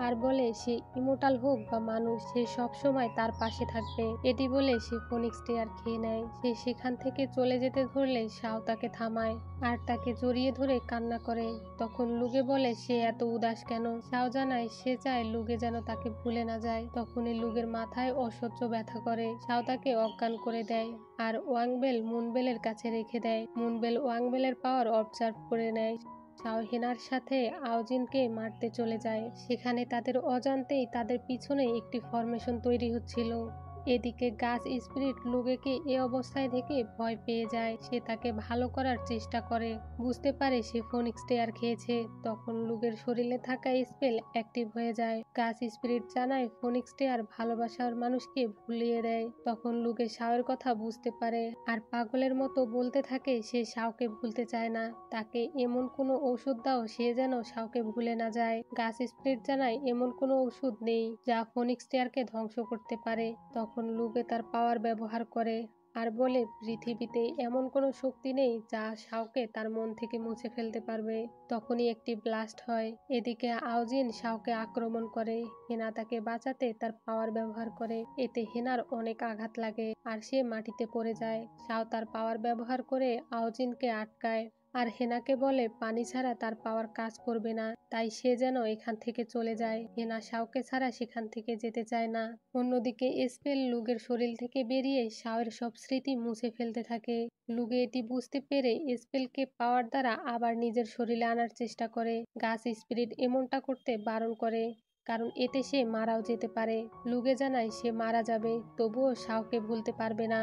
আর বলে সে ইমোটাল হোক বা মানুষ সে সব সময় তার পাশে থাকবে। এটি বলে সে ফোনিক্স টেয়ার খেয়ে নেয়। সে সেখান থেকে চলে যেতে ধরলে শাও তাকে থামায় আর তাকে জড়িয়ে ধরে কান্না করে। তখন লুগে বলে সে এত উদাস কেন। শাও জানায় সে চায় লুগে যেন তাকে ভুলে না যায়। তখনই লুগের মাথায় অসহ্য ব্যথা করে। শাও তাকে অজ্ঞান করে দেয় আর ওয়াংবেল মুনবেলের কাছে রেখে দেয়। মুনবেল ওয়াংবেলের পাওয়ার অবজার্ভ করে নেয়। শাও হেনার সাথে আওজিনকে মারতে চলে যায়। সেখানে তাদের অজান্তেই তাদের পিছনে একটি ফরমেশন তৈরি হচ্ছিল। এদিকে গাছ স্পিরিট লুগেকে এ অবস্থায় দেখে ভয় পেয়ে যায়। সে তাকে ভালো করার চেষ্টা করে, বুঝতে পারে সে ফোনিক্স টেয়ার খেয়েছে। তখন লুগের শরীরে থাকা স্পেল অ্যাক্টিভ হয়ে যায়। গাছ স্পিরিট জানায় ফোনিক্স টেয়ার ভালোবাসার মানুষকে ভুলিয়ে দেয়। তখন লুগে শাওয়ের কথা বুঝতে পারে আর পাগলের মতো বলতে থাকে সে শাওকে ভুলতে চায় না, তাকে এমন কোনো ঔষধ দাও সে যেন শাওকে ভুলে না যায়। গাছ স্পিরিট জানায় এমন কোনো ওষুধ নেই যা ফোনিক্স টেয়ারকে ধ্বংস করতে পারে। তখন লুগে তার পাওয়ার ব্যবহার করে আর বলে পৃথিবীতে এমন কোনো শক্তি নেই যা শাওকে তার মন থেকে মুছে ফেলতে পারবে। তখনই একটি ব্লাস্ট হয়। এদিকে আওজিন শাওকে আক্রমণ করে। হেনা তাকে বাঁচাতে তার পাওয়ার ব্যবহার করে, এতে হেনার অনেক আঘাত লাগে আর সে মাটিতে পড়ে যায়। শাও তার পাওয়ার ব্যবহার করে আওজিনকে আটকায় আর হেনাকে বলে পানি ছাড়া তার পাওয়ার কাজ করবে না, তাই সে যেন এখান থেকে চলে যায়। হেনা শাওকে ছাড়া সেখান থেকে যেতে চায় না। অন্যদিকে স্পেল লুগের শরীর থেকে বেরিয়ে শাওয়ের সব স্মৃতি মুছে ফেলতে থাকে। লুগে এটি বুঝতে পেরে স্পেলকে পাওয়ার দ্বারা আবার নিজের শরীরে আনার চেষ্টা করে। গাছ স্পিরিট এমনটা করতে বারণ করে, কারণ এতে সে মারাও যেতে পারে। লুগে জানায় সে মারা যাবে, তবুও শাওকে ভুলতে পারবে না।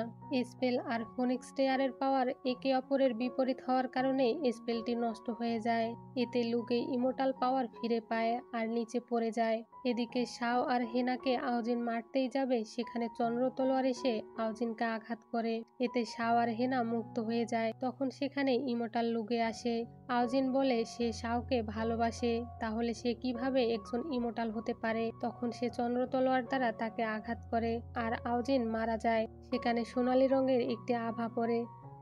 স্পেল আর ফোনিক্স টেয়ারের পাওয়ার একে অপরের বিপরীত হওয়ার কারণে স্পেলটি নষ্ট হয়ে যায়। এতে লুগে ইমোর্টাল পাওয়ার ফিরে পায় আর নিচে পড়ে যায়। এদিকে শাও আর হেনাকে আউজিন মারতেই যাবে, সেখানে চন্দ্র তলোয়ার এসে আউজিনকে আঘাত করে। এতে শাও আর হেনা মুক্ত হয়ে যায়। তখন সেখানে ইমোর্টাল লুগে আসে। আউজিন বলে সে শাওকে ভালোবাসে, তাহলে সে কিভাবে একজন ইমোর্টাল হতে পারে। তখন সে চন্দ্র তলোয়ার দ্বারা তাকে আঘাত করে আর আউজিন মারা যায়। সেখানে সোনালী রঙের একটি আভা পড়ে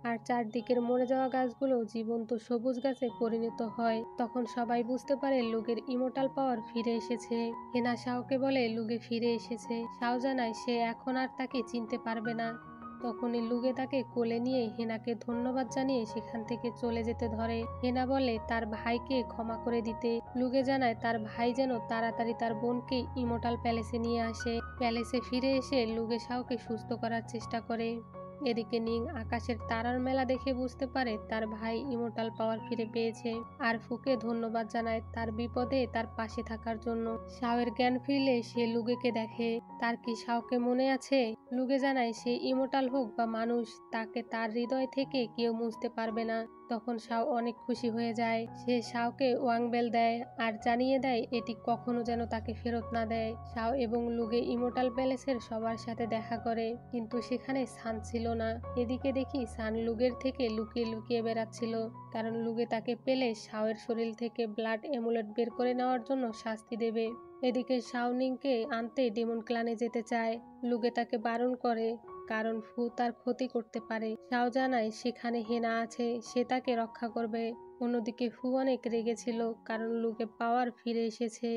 আর চারদিকের মরে যাওয়া গাছগুলো জীবন্ত সবুজ গাছে পরিণত হয়। তখন সবাই বুঝতে পারে লুগের ইমোর্টাল পাওয়ার ফিরে এসেছে। হেনা শাওকে বলে লুগে ফিরে এসেছে। শাও জানায় সে এখন আর তাকে চিনতে পারবে না। তখনই লুগে তাকে কোলে নিয়ে হেনাকে ধন্যবাদ জানিয়ে সেখান থেকে চলে যেতে ধরে। হেনা বলে তার ভাইকে ক্ষমা করে দিতে। লুগে জানায় তার ভাই যেন তাড়াতাড়ি তার বোনকে ইমোর্টাল প্যালেসে নিয়ে আসে। প্যালেসে ফিরে এসে লুগে শাওকে সুস্থ করার চেষ্টা করে। এদিকে নিং আকাশের তারার মেলা দেখে বুঝতে পারে তার ভাই ইমোর্টাল পাওয়ার ফিরে পেয়েছে আর ফুকে ধন্যবাদ জানায় তার বিপদে তার পাশে থাকার জন্য। শাওয়ের জ্ঞান ফিরলে সে লুগেকে দেখে। তার কি শাওকে মনে আছে? লুগে জানায় সে ইমোর্টাল হোক বা মানুষ, তাকে তার হৃদয় থেকে কেউ মুছতে পারবে না। তখন শাও অনেক খুশি হয়ে যায়। সে শাওকে ওয়াংবেল দেয় আর জানিয়ে দেয় এটি কখনো যেন তাকে ফেরত না দেয়। শাও এবং লুগে ইমোর্টাল প্যালেসের সবার সাথে দেখা করে, কিন্তু সেখানে সান ছিল না। এদিকে দেখি সান লুগের থেকে লুকিয়ে লুকিয়ে বেড়াচ্ছিল, কারণ লুগে তাকে পেলে শাওয়ের শরীর থেকে ব্লাড এমুলেট বের করে নেওয়ার জন্য শাস্তি দেবে। এদিকে শাও নিংকে আনতে ডেমন ক্লানে যেতে চায়। লুগে তাকে বারণ করে, কারণ ফু তার ক্ষতি করতে পারে। শাও জানায় সেখানে হেনা আছে, সে তাকে রক্ষা করবে। অন্যদিকে ফু অনেক রেগেছিল, কারণ লুগে পাওয়ার ফিরে এসেছে।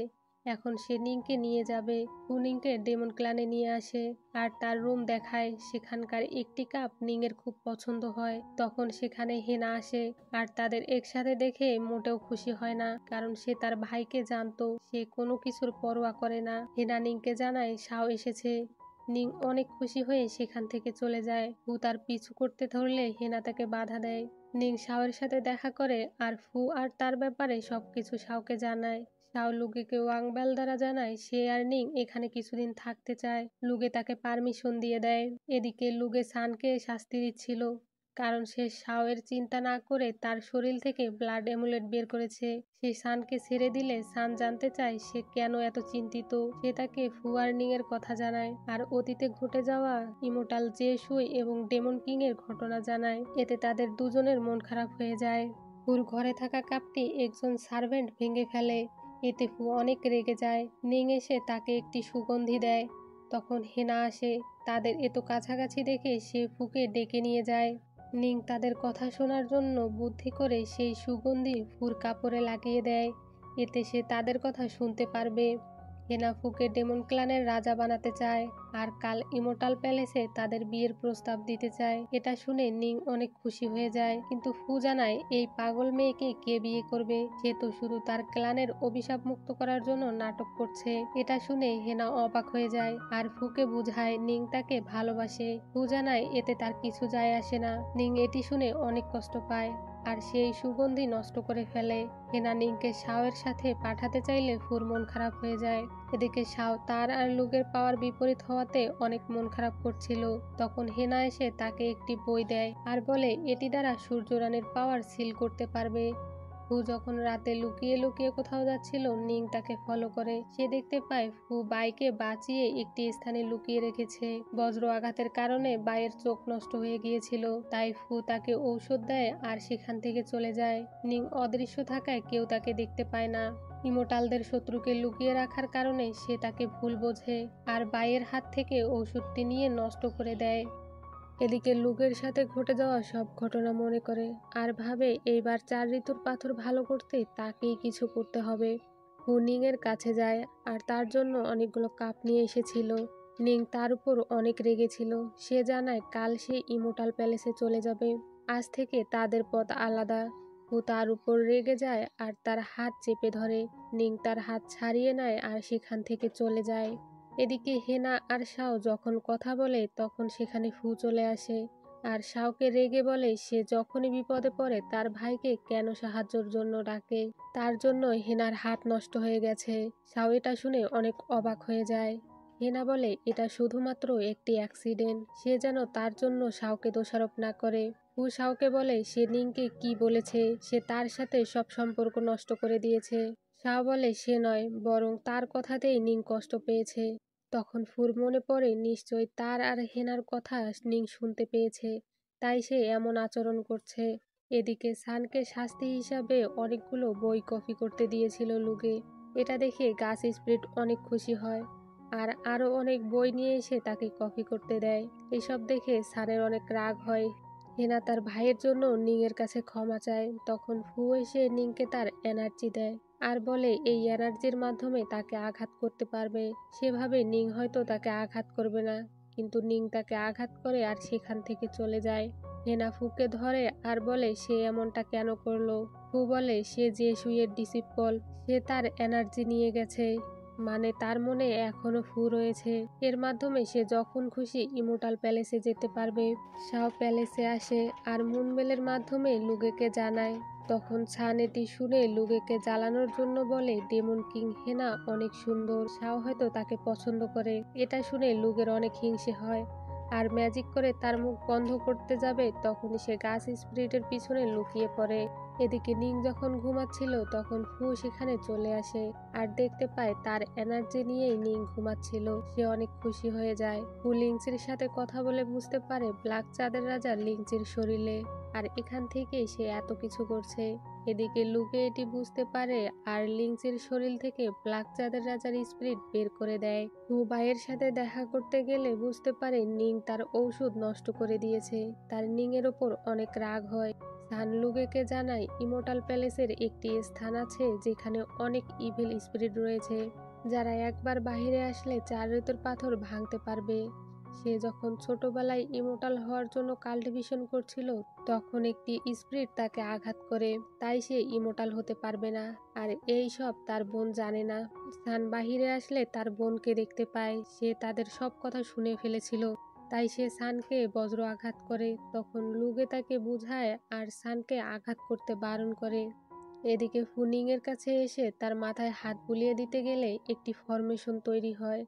এখন সে নিংকে নিয়ে যাবে। ফু নিংকে ডেমন ক্লানে নিয়ে আসে আর তার রুম দেখায়। সেখানকার একটি কাপ নিংয়ের খুব পছন্দ হয়। তখন সেখানে হেনা আসে আর তাদের একসাথে দেখে মোটেও খুশি হয় না, কারণ সে তার ভাইকে জানতো। সে কোনো কিছুর পরোয়া করে না। হেনা নিংকে জানায় শাও এসেছে। নিং অনেক খুশি হয়ে সেখান থেকে চলে যায়। ফু তার পিছু করতে ধরলে হেনা তাকে বাধা দেয়। নিং শাওয়ের সাথে দেখা করে আর ফু আর তার ব্যাপারে সবকিছু শাওকে জানায়। শাও লুগেকে ওয়াংবেল দ্বারা জানায় সে আর নিং এখানে কিছুদিন থাকতে চায়। লুগে তাকে পারমিশন দিয়ে দেয়। এদিকে লুগে সানকে শাস্তি দিচ্ছিল, কারণ সে শাওয়ের চিন্তা না করে তার শরীর থেকে ব্লাড এমুলেট বের করেছে। সে সানকে ছেড়ে দিলে সান জানতে চায় সে কেন এত চিন্তিত। সে তাকে ফুয়ার্নিং এর কথা জানায় আর অতীতে ঘটে যাওয়া ইমোর্টাল জে সুই এবং ডেমন কিং এর ঘটনা জানায়। এতে তাদের দুজনের মন খারাপ হয়ে যায়। ফুর ঘরে থাকা কাপটি একজন সার্ভেন্ট ভেঙে ফেলে। এতে ফু অনেক রেগে যায়। নিং এসে তাকে একটি সুগন্ধি দেয়। তখন হেনা আসে। তাদের এত কাছাকাছি দেখে সে ফুকে ডেকে নিয়ে যায়। নিং তাদের কথা শোনার জন্য বুদ্ধি করে সেই সুগন্ধি ফুর কাপড়ে লাগিয়ে দেয়। এতে সে তাদের কথা শুনতে পারবে। হেনা ফুকে ডেমন ক্লানের রাজা বানাতে চায় আর কাল ইমোর্টাল প্যালেসে তাদের বিয়ের প্রস্তাব দিতে চায়। এটা শুনে নিং অনেক খুশি হয়ে যায়, কিন্তু ফু জানায় এই পাগল মেয়েকে কে বিয়ে করবে? সে তো শুধু তার ক্লানের অভিশাপ মুক্ত করার জন্য নাটক করছে। এটা শুনে হেনা অবাক হয়ে যায় আর ফুকে বুঝায় নিং তাকে ভালোবাসে। ফু জানায় এতে তার কিছু যায় আসে না। নিং এটি শুনে অনেক কষ্ট পায় আর সেই সুগন্ধি নষ্ট করে ফেলে। হেনা নিংকে শাওয়ের সাথে পাঠাতে চাইলে ফুর মন খারাপ হয়ে যায়। এদিকে শাও তার আর লুগের পাওয়ার বিপরীত হওয়াতে অনেক মন খারাপ করছিল। তখন হেনা এসে তাকে একটি বই দেয় আর বলে এটি দ্বারা সূর্যরানীর পাওয়ার সিল করতে পারবে। ফু যখন রাতে লুকিয়ে লুকিয়ে কোথাও যাচ্ছিল, নিং তাকে ফলো করে। সে দেখতে পায় ফু বাইকে বাঁচিয়ে একটি স্থানে লুকিয়ে রেখেছে। বজ্র আঘাতের কারণে বাইয়ের চোখ নষ্ট হয়ে গিয়েছিল, তাই ফু তাকে ঔষধ দেয় আর সেখান থেকে চলে যায়। নিং অদৃশ্য থাকায় কেউ তাকে দেখতে পায় না। ইমোর্টালদের শত্রুকে লুকিয়ে রাখার কারণে সে তাকে ভুল বোঝে আর বাইয়ের হাত থেকে ওষুধটি নিয়ে নষ্ট করে দেয়। এদিকে লুগের সাথে ঘটে যাওয়া সব ঘটনা মনে করে আর ভাবে এইবার 4 ঋতুর পাথর ভালো করতে তাকেই কিছু করতে হবে। ও নিং এর কাছে যায় আর তার জন্য অনেকগুলো কাপ নিয়ে এসেছিল। নিং তার উপর অনেক রেগেছিল। সে জানায় কাল সে ইমোর্টাল প্যালেসে চলে যাবে। আজ থেকে তাদের পথ আলাদা। ফু তার উপর রেগে যায় আর তার হাত চেপে ধরে। নিং তার হাত ছাড়িয়ে নেয় আর সেখান থেকে চলে যায়। এদিকে হেনা আর শাও যখন কথা বলে তখন সেখানে ফু চলে আসে আর শাওকে রেগে বলে সে যখনই বিপদে পড়ে তার ভাইকে কেন সাহায্যের জন্য ডাকে, তার জন্য হেনার হাত নষ্ট হয়ে গেছে। শাও এটা শুনে অনেক অবাক হয়ে যায়। হেনা বলে এটা শুধুমাত্র একটি অ্যাক্সিডেন্ট, সে যেন তার জন্য শাওকে দোষারোপ না করে। ফু শাওকে বলে সে নিংকে কি বলেছে, সে তার সাথে সব সম্পর্ক নষ্ট করে দিয়েছে। শাও বলে সে নয়, বরং তার কথাতেই নিং কষ্ট পেয়েছে। তখন ফুর মনে পড়ে নিশ্চয় তার আর হেনার কথা নিং শুনতে পেয়েছে, তাই সে এমন আচরণ করছে। এদিকে সানকে শাস্তি হিসাবে অনেকগুলো বই কপি করতে দিয়েছিল লুগে। এটা দেখে গাছ স্পিরিট অনেক খুশি হয় আর আরো অনেক বই নিয়ে এসে তাকে কপি করতে দেয়। এসব দেখে সানের অনেক রাগ হয়। হেনা তার ভাইয়ের জন্য নিংয়ের কাছে ক্ষমা চায়। তখন ফু এসে নিংকে তার এনার্জি দেয় আর বলে এই এনার্জির মাধ্যমে তাকে আঘাত করতে পারবে। সেভাবে নিং হয়তো তাকে আঘাত করবে না, কিন্তু নিং তাকে আঘাত করে আর সেখান থেকে চলে যায়। হেনা ফুকে ধরে আর বলে সে এমনটা কেন করলো। ফু বলে সে যে সুইয়ের ডিসিপল, সে তার এনার্জি নিয়ে গেছে, মানে তার মনে এখনো ফু রয়েছে। এর মাধ্যমে সে যখন খুশি ইমোর্টাল প্যালেসে যেতে পারবে। শাও প্যালেসে আসে আর মুনবেলের মাধ্যমে লুগেকে জানায়। তখন সান এটি শুনে লুগেকে জ্বালানোর জন্য বলে ডেমন কিং হেনা অনেক সুন্দর, শাও হয়তো তাকে পছন্দ করে। এটা শুনে লুগের অনেক হিংসে হয় আর ম্যাজিক করে তার মুখ বন্ধ করতে যাবে তখনই সে গাছ স্পিরিটের পিছনে লুকিয়ে পড়ে। এদিকে নিং যখন ঘুমাচ্ছিল তখন ফু সেখানে চলে আসে আর দেখতে পায় তার এনার্জি নিয়েই নিং ঘুমাচ্ছিল। সে অনেক খুশি হয়ে যায়। ফু লিংচির সাথে কথা বলে বুঝতে পারে ব্ল্যাক চাঁদের রাজা লিংচির শরীরে, আর এখান থেকেই সে এত কিছু করছে। এদিকে লুকে এটি বুঝতে পারে আর লিংচির শরীর থেকে ব্ল্যাক চাঁদের রাজার স্পিরিট বের করে দেয়। ফু ভাইয়ের সাথে দেখা করতে গেলে বুঝতে পারে নিং তার ঔষধ নষ্ট করে দিয়েছে। তার নিং এর ওপর অনেক রাগ হয়। সান লুগেকে জানায় ইমোর্টাল প্যালেসের একটি স্থান আছে যেখানে অনেক ইভিল স্পিরিট রয়েছে, যারা একবার বাহিরে আসলে 4 ঋতুর পাথর ভাঙতে পারবে। সে যখন ছোটবেলায় ইমোর্টাল হওয়ার জন্য কাল্টিভেশন করছিল তখন একটি স্পিরিট তাকে আঘাত করে, তাই সে ইমোর্টাল হতে পারবে না। আর এই সব তার বোন জানে না। সান বাহিরে আসলে তার বোনকে দেখতে পায়, সে তাদের সব কথা শুনে ফেলেছিল, তাই সে সানকে বজ্র আঘাত করে। তখন লুগে তাকে বুঝায় আর সানকে আঘাত করতে বারণ করে। এদিকে ফুনিং এর কাছে এসে তার মাথায় হাত বুলিয়ে দিতে গেলে একটি ফরমেশন তৈরি হয়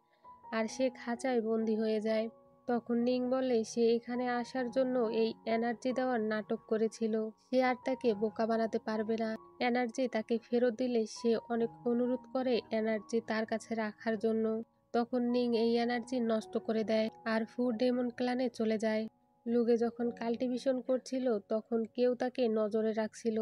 আর সে খাঁচায় বন্দী হয়ে যায়। তখন নিং বলে সে এখানে আসার জন্য এই এনার্জি দেওয়ার নাটক করেছিল, সে আর তাকে বোকা বানাতে পারবে না। এনার্জি তাকে ফেরত দিলে সে অনেক অনুরোধ করে এনার্জি তার কাছে রাখার জন্য। তখন নিং এই এনার্জি নষ্ট করে দেয় আর ফু ডেমন ক্লানে চলে যায়। লুগে যখন কাল্টিভেশন করছিল তখন কেউ তাকে নজরে রাখছিল।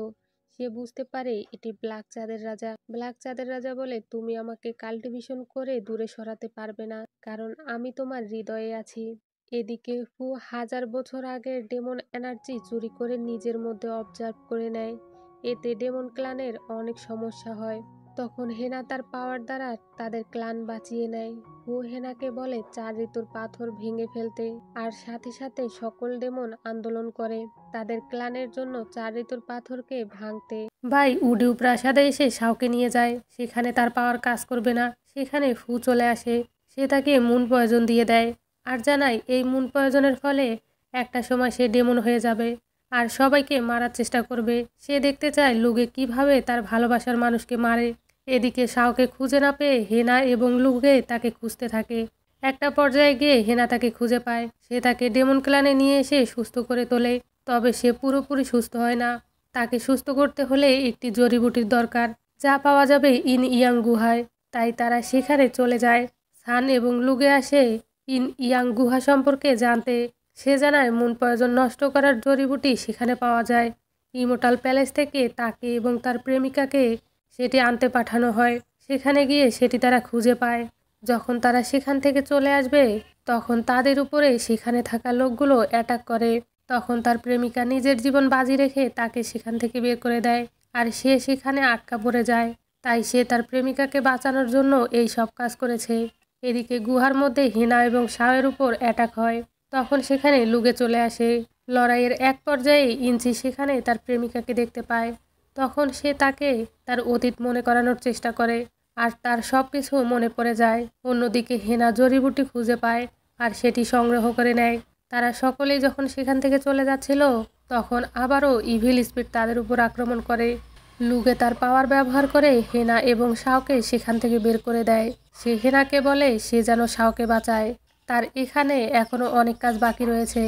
সে বুঝতে পারে এটি ব্ল্যাক চাঁদের রাজা। ব্ল্যাক চাঁদের রাজা বলে তুমি আমাকে কাল্টিভেশন করে দূরে সরাতে পারবে না, কারণ আমি তোমার হৃদয়ে আছি। এদিকে ফু 1000 বছর আগের ডেমন এনার্জি চুরি করে নিজের মধ্যে অবজার্ভ করে নেয়। এতে ডেমন ক্লানের অনেক সমস্যা হয়। তখন হেনা তার পাওয়ার দ্বারা তাদের ক্লান বাঁচিয়ে নেয়। ফু হেনাকে বলে 4 ঋতুর পাথর ভেঙে ফেলতে আর সাথে সাথে সকল ডেমন আন্দোলন করে তাদের ক্লানের জন্য 4 ঋতুর পাথরকে ভাঙতে। ভাই উডিউ প্রাসাদে এসে শাওকে নিয়ে যায়, সেখানে তার পাওয়ার কাজ করবে না। সেখানে ফু চলে আসে, সে তাকে মুন পয়জন দিয়ে দেয় আর জানায় এই মুন পয়জনের ফলে একটা সময় সে ডেমন হয়ে যাবে আর সবাইকে মারার চেষ্টা করবে। সে দেখতে চায় লুগে কিভাবে তার ভালোবাসার মানুষকে মারে। এদিকে শাওকে খুঁজে না পেয়ে হেনা এবং লুগে তাকে খুঁজতে থাকে। একটা পর্যায়ে গিয়ে হেনা তাকে খুঁজে পায়, সে তাকে ডেমন ক্লানে নিয়ে এসে সুস্থ করে তোলে। তবে সে পুরোপুরি সুস্থ হয় না, তাকে সুস্থ করতে হলে একটি জড়িবুটির দরকার, যা পাওয়া যাবে ইন ইয়াং গুহায়। তাই তারা সেখানে চলে যায়। সান এবং লুগে আসে ইন ইয়াং গুহা সম্পর্কে জানতে। সে জানায় মুন পয়জন নষ্ট করার জড়িবুটি সেখানে পাওয়া যায়। ইমোর্টাল প্যালেস থেকে তাকে এবং তার প্রেমিকাকে সেটি আনতে পাঠানো হয়। সেখানে গিয়ে সেটি তারা খুঁজে পায়। যখন তারা সেখান থেকে চলে আসবে তখন তাদের উপরে সেখানে থাকা লোকগুলো অ্যাটাক করে। তখন তার প্রেমিকা নিজের জীবন বাজি রেখে তাকে সেখান থেকে বের করে দেয় আর সে সেখানে আটকা পড়ে যায়। তাই সে তার প্রেমিকাকে বাঁচানোর জন্য এই সব কাজ করেছে। এদিকে গুহার মধ্যে হেনা এবং শাওয়ের উপর অ্যাটাক হয়। তখন সেখানে লুগে চলে আসে। লড়াইয়ের এক পর্যায়ে ইঞ্চি সেখানে তার প্রেমিকাকে দেখতে পায় তখন সে তাকে তার অতীত মনে করানোর চেষ্টা করে আর তার সব কিছু মনে পড়ে যায়। অন্যদিকে হেনা জড়িবুটি খুঁজে পায় আর সেটি সংগ্রহ করে নেয়। তারা সকলেই যখন সেখান থেকে চলে যাচ্ছিল তখন আবারও ইভিল স্পিরিট তাদের উপর আক্রমণ করে। লুগে তার পাওয়ার ব্যবহার করে হেনা এবং শাওকে সেখান থেকে বের করে দেয়। সে হেনাকে বলে সে যেন শাওকে বাঁচায়, তার এখানে এখনও অনেক কাজ বাকি রয়েছে।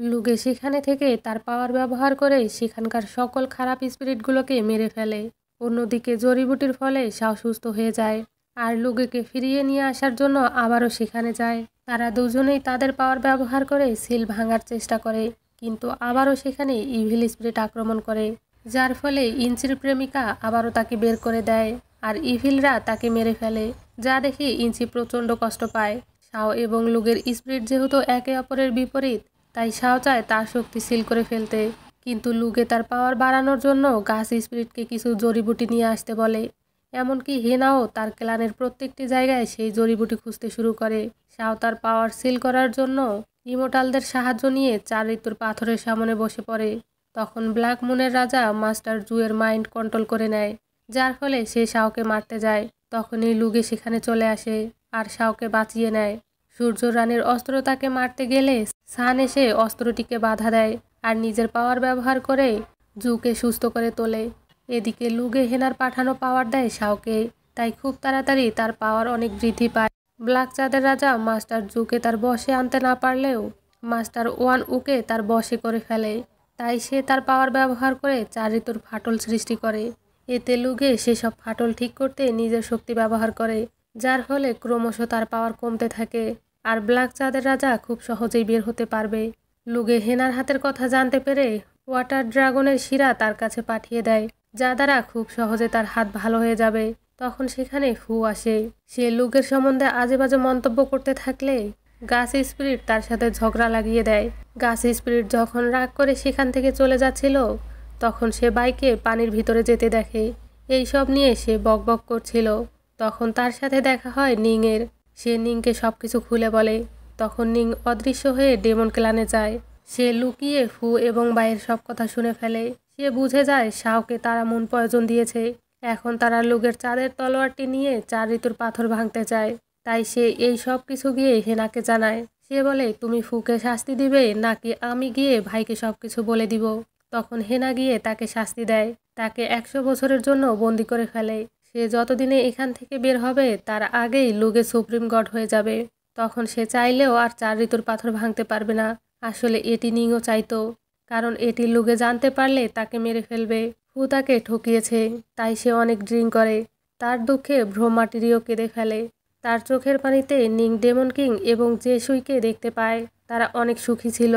লুগে সেখানে থেকে তার পাওয়ার ব্যবহার করে সেখানকার সকল খারাপ স্পিরিটগুলোকে মেরে ফেলে। অন্যদিকে জড়িবুটির ফলে শাও সুস্থ হয়ে যায় আর লুগেকে ফিরিয়ে নিয়ে আসার জন্য আবারও সেখানে যায়। তারা দুজনেই তাদের পাওয়ার ব্যবহার করে সিল ভাঙার চেষ্টা করে, কিন্তু আবারও সেখানে ইভিল স্পিরিট আক্রমণ করে, যার ফলে ইঞ্চির প্রেমিকা আবারও তাকে বের করে দেয় আর ইভিলরা তাকে মেরে ফেলে, যা দেখে ইঞ্চি প্রচণ্ড কষ্ট পায়। শাও এবং লুগের স্পিরিট যেহেতু একে অপরের বিপরীত, তাই শাও চায় তার শক্তি সিল করে ফেলতে, কিন্তু লুগে তার পাওয়ার বাড়ানোর জন্য গাছ স্পিরিটকে কিছু জড়িবুটি নিয়ে আসতে বলে। এমনকি হেনাও তার ক্লানের প্রত্যেকটি জায়গায় সেই জড়িবুটি খুঁজতে শুরু করে। শাও তার পাওয়ার সিল করার জন্য ইমোটালদের সাহায্য নিয়ে 4 ঋতুর পাথরের সামনে বসে পড়ে। তখন ব্ল্যাক মুনের রাজা মাস্টার জুয়ের মাইন্ড কন্ট্রোল করে নেয়, যার ফলে সে শাওকে মারতে যায়। তখনই লুগে সেখানে চলে আসে আর শাওকে বাঁচিয়ে নেয়। সূর্য রানীর অস্ত্র তাকে মারতে গেলে সান এসে অস্ত্রটিকে বাধা দেয় আর নিজের পাওয়ার ব্যবহার করে জুকে সুস্থ করে তোলে। এদিকে লুগে হেনার পাঠানো পাওয়ার দেয় শাওকে, তাই খুব তাড়াতাড়ি তার পাওয়ার অনেক বৃদ্ধি পায়। ব্ল্যাক চাঁদের রাজা মাস্টার জুকে তার বশে আনতে না পারলেও মাস্টার ওয়ান উকে তার বশে করে ফেলে, তাই সে তার পাওয়ার ব্যবহার করে 4 ঋতুর ফাটল সৃষ্টি করে। এতে লুগে সেসব ফাটল ঠিক করতে নিজের শক্তি ব্যবহার করে, যার ফলে ক্রমশ তার পাওয়ার কমতে থাকে আর ব্ল্যাক চাঁদের রাজা খুব সহজেই বের হতে পারবে। লুগে হেনার হাতের কথা জানতে পেরে ওয়াটার ড্রাগনের শিরা তার কাছে পাঠিয়ে দেয়, যা দ্বারা খুব সহজে তার হাত ভালো হয়ে যাবে। তখন সেখানে ফু আসে। সে লুগের সম্বন্ধে আজে বাজে মন্তব্য করতে থাকলে গাছ স্পিরিট তার সাথে ঝগড়া লাগিয়ে দেয়। গাছ স্পিরিট যখন রাগ করে সেখান থেকে চলে যাচ্ছিল তখন সে বাইকে পানির ভিতরে যেতে দেখে। এই সব নিয়ে সে বকবক করছিল। তখন তার সাথে দেখা হয় নিংয়ের। সে নিংকে সব কিছু খুলে বলে। তখন নিং অদৃশ্য হয়ে ডেমন ক্লানে যায়। সে লুকিয়ে ফু এবং বাইয়ের সব কথা শুনে ফেলে। সে বুঝে যায় শাওকে তারা মুন পয়জন দিয়েছে। এখন তারা লুগের চাঁদের তলোয়ারটি নিয়ে 4 ঋতুর পাথর ভাঙতে চায়, তাই সে এই সব কিছু গিয়ে হেনাকে জানায়। সে বলে তুমি ফুকে শাস্তি দিবে নাকি আমি গিয়ে ভাইকে সব কিছু বলে দিব। তখন হেনা গিয়ে তাকে শাস্তি দেয়, তাকে 100 বছরের জন্য বন্দি করে ফেলে। সে যতদিনে এখান থেকে বের হবে তার আগেই লুগে সুপ্রিম গড হয়ে যাবে। তখন সে চাইলেও আর 4 ঋতুর পাথর ভাঙতে পারবে না। আসলে এটি নিংও চাইতো, কারণ এটি লুগে জানতে পারলে তাকে মেরে ফেলবে। ফু তাকে ঠকিয়েছে, তাই সে অনেক ড্রিঙ্ক করে। তার দুঃখে ব্রহ্মাটিরিও কেঁদে ফেলে। তার চোখের পানিতে নিং ডেমন কিং এবং জেসুইকে দেখতে পায়। তারা অনেক সুখী ছিল,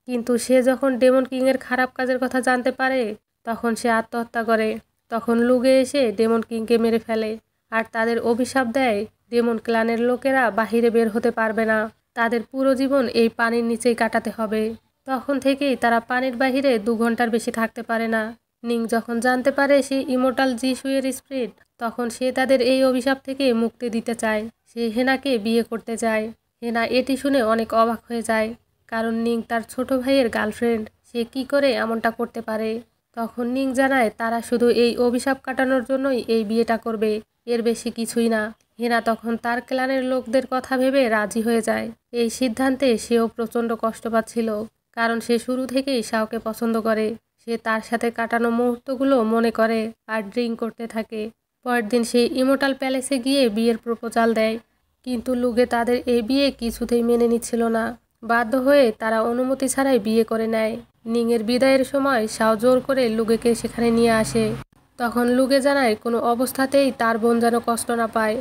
কিন্তু সে যখন ডেমন কিংয়ের খারাপ কাজের কথা জানতে পারে তখন সে আত্মহত্যা করে। তখন লুগে এসে ডেমন কিংকে মেরে ফেলে আর তাদের অভিশাপ দেয় ডেমন ক্লানের লোকেরা বাহিরে বের হতে পারবে না, তাদের পুরো জীবন এই পানির নিচেই কাটাতে হবে। তখন থেকেই তারা পানির বাহিরে 2 ঘন্টার বেশি থাকতে পারে না। নিং যখন জানতে পারে সে ইমোর্টাল জিসুয়ের স্পিরিট, তখন সে তাদের এই অভিশাপ থেকে মুক্তি দিতে চায়। সে হেনাকে বিয়ে করতে চায়। হেনা এটি শুনে অনেক অবাক হয়ে যায়, কারণ নিং তার ছোট ভাইয়ের গার্লফ্রেন্ড। সে কি করে এমনটা করতে পারে। তখন নিং জানায় তারা শুধু এই অভিশাপ কাটানোর জন্যই এই বিয়েটা করবে, এর বেশি কিছুই না। হেনা তখন তার ক্লানের লোকদের কথা ভেবে রাজি হয়ে যায়। এই সিদ্ধান্তে সেও প্রচণ্ড কষ্ট পাচ্ছিল, কারণ সে শুরু থেকেই শাওকে পছন্দ করে। সে তার সাথে কাটানো মুহূর্তগুলো মনে করে আর ড্রিঙ্ক করতে থাকে। পরের দিন সে ইমোর্টাল প্যালেসে গিয়ে বিয়ের প্রপোজাল দেয়, কিন্তু লুগে তাদের এই বিয়ে কিছুতেই মেনে নিচ্ছিল না। বাধ্য হয়ে তারা অনুমতি ছাড়াই বিয়ে করে নেয়। নিংয়ের বিদায়ের সময় শাও জোর করে লুগেকে সেখানে নিয়ে আসে। তখন লুগে জানায় কোনো অবস্থাতেই তার বোন যেন কষ্ট না পায়,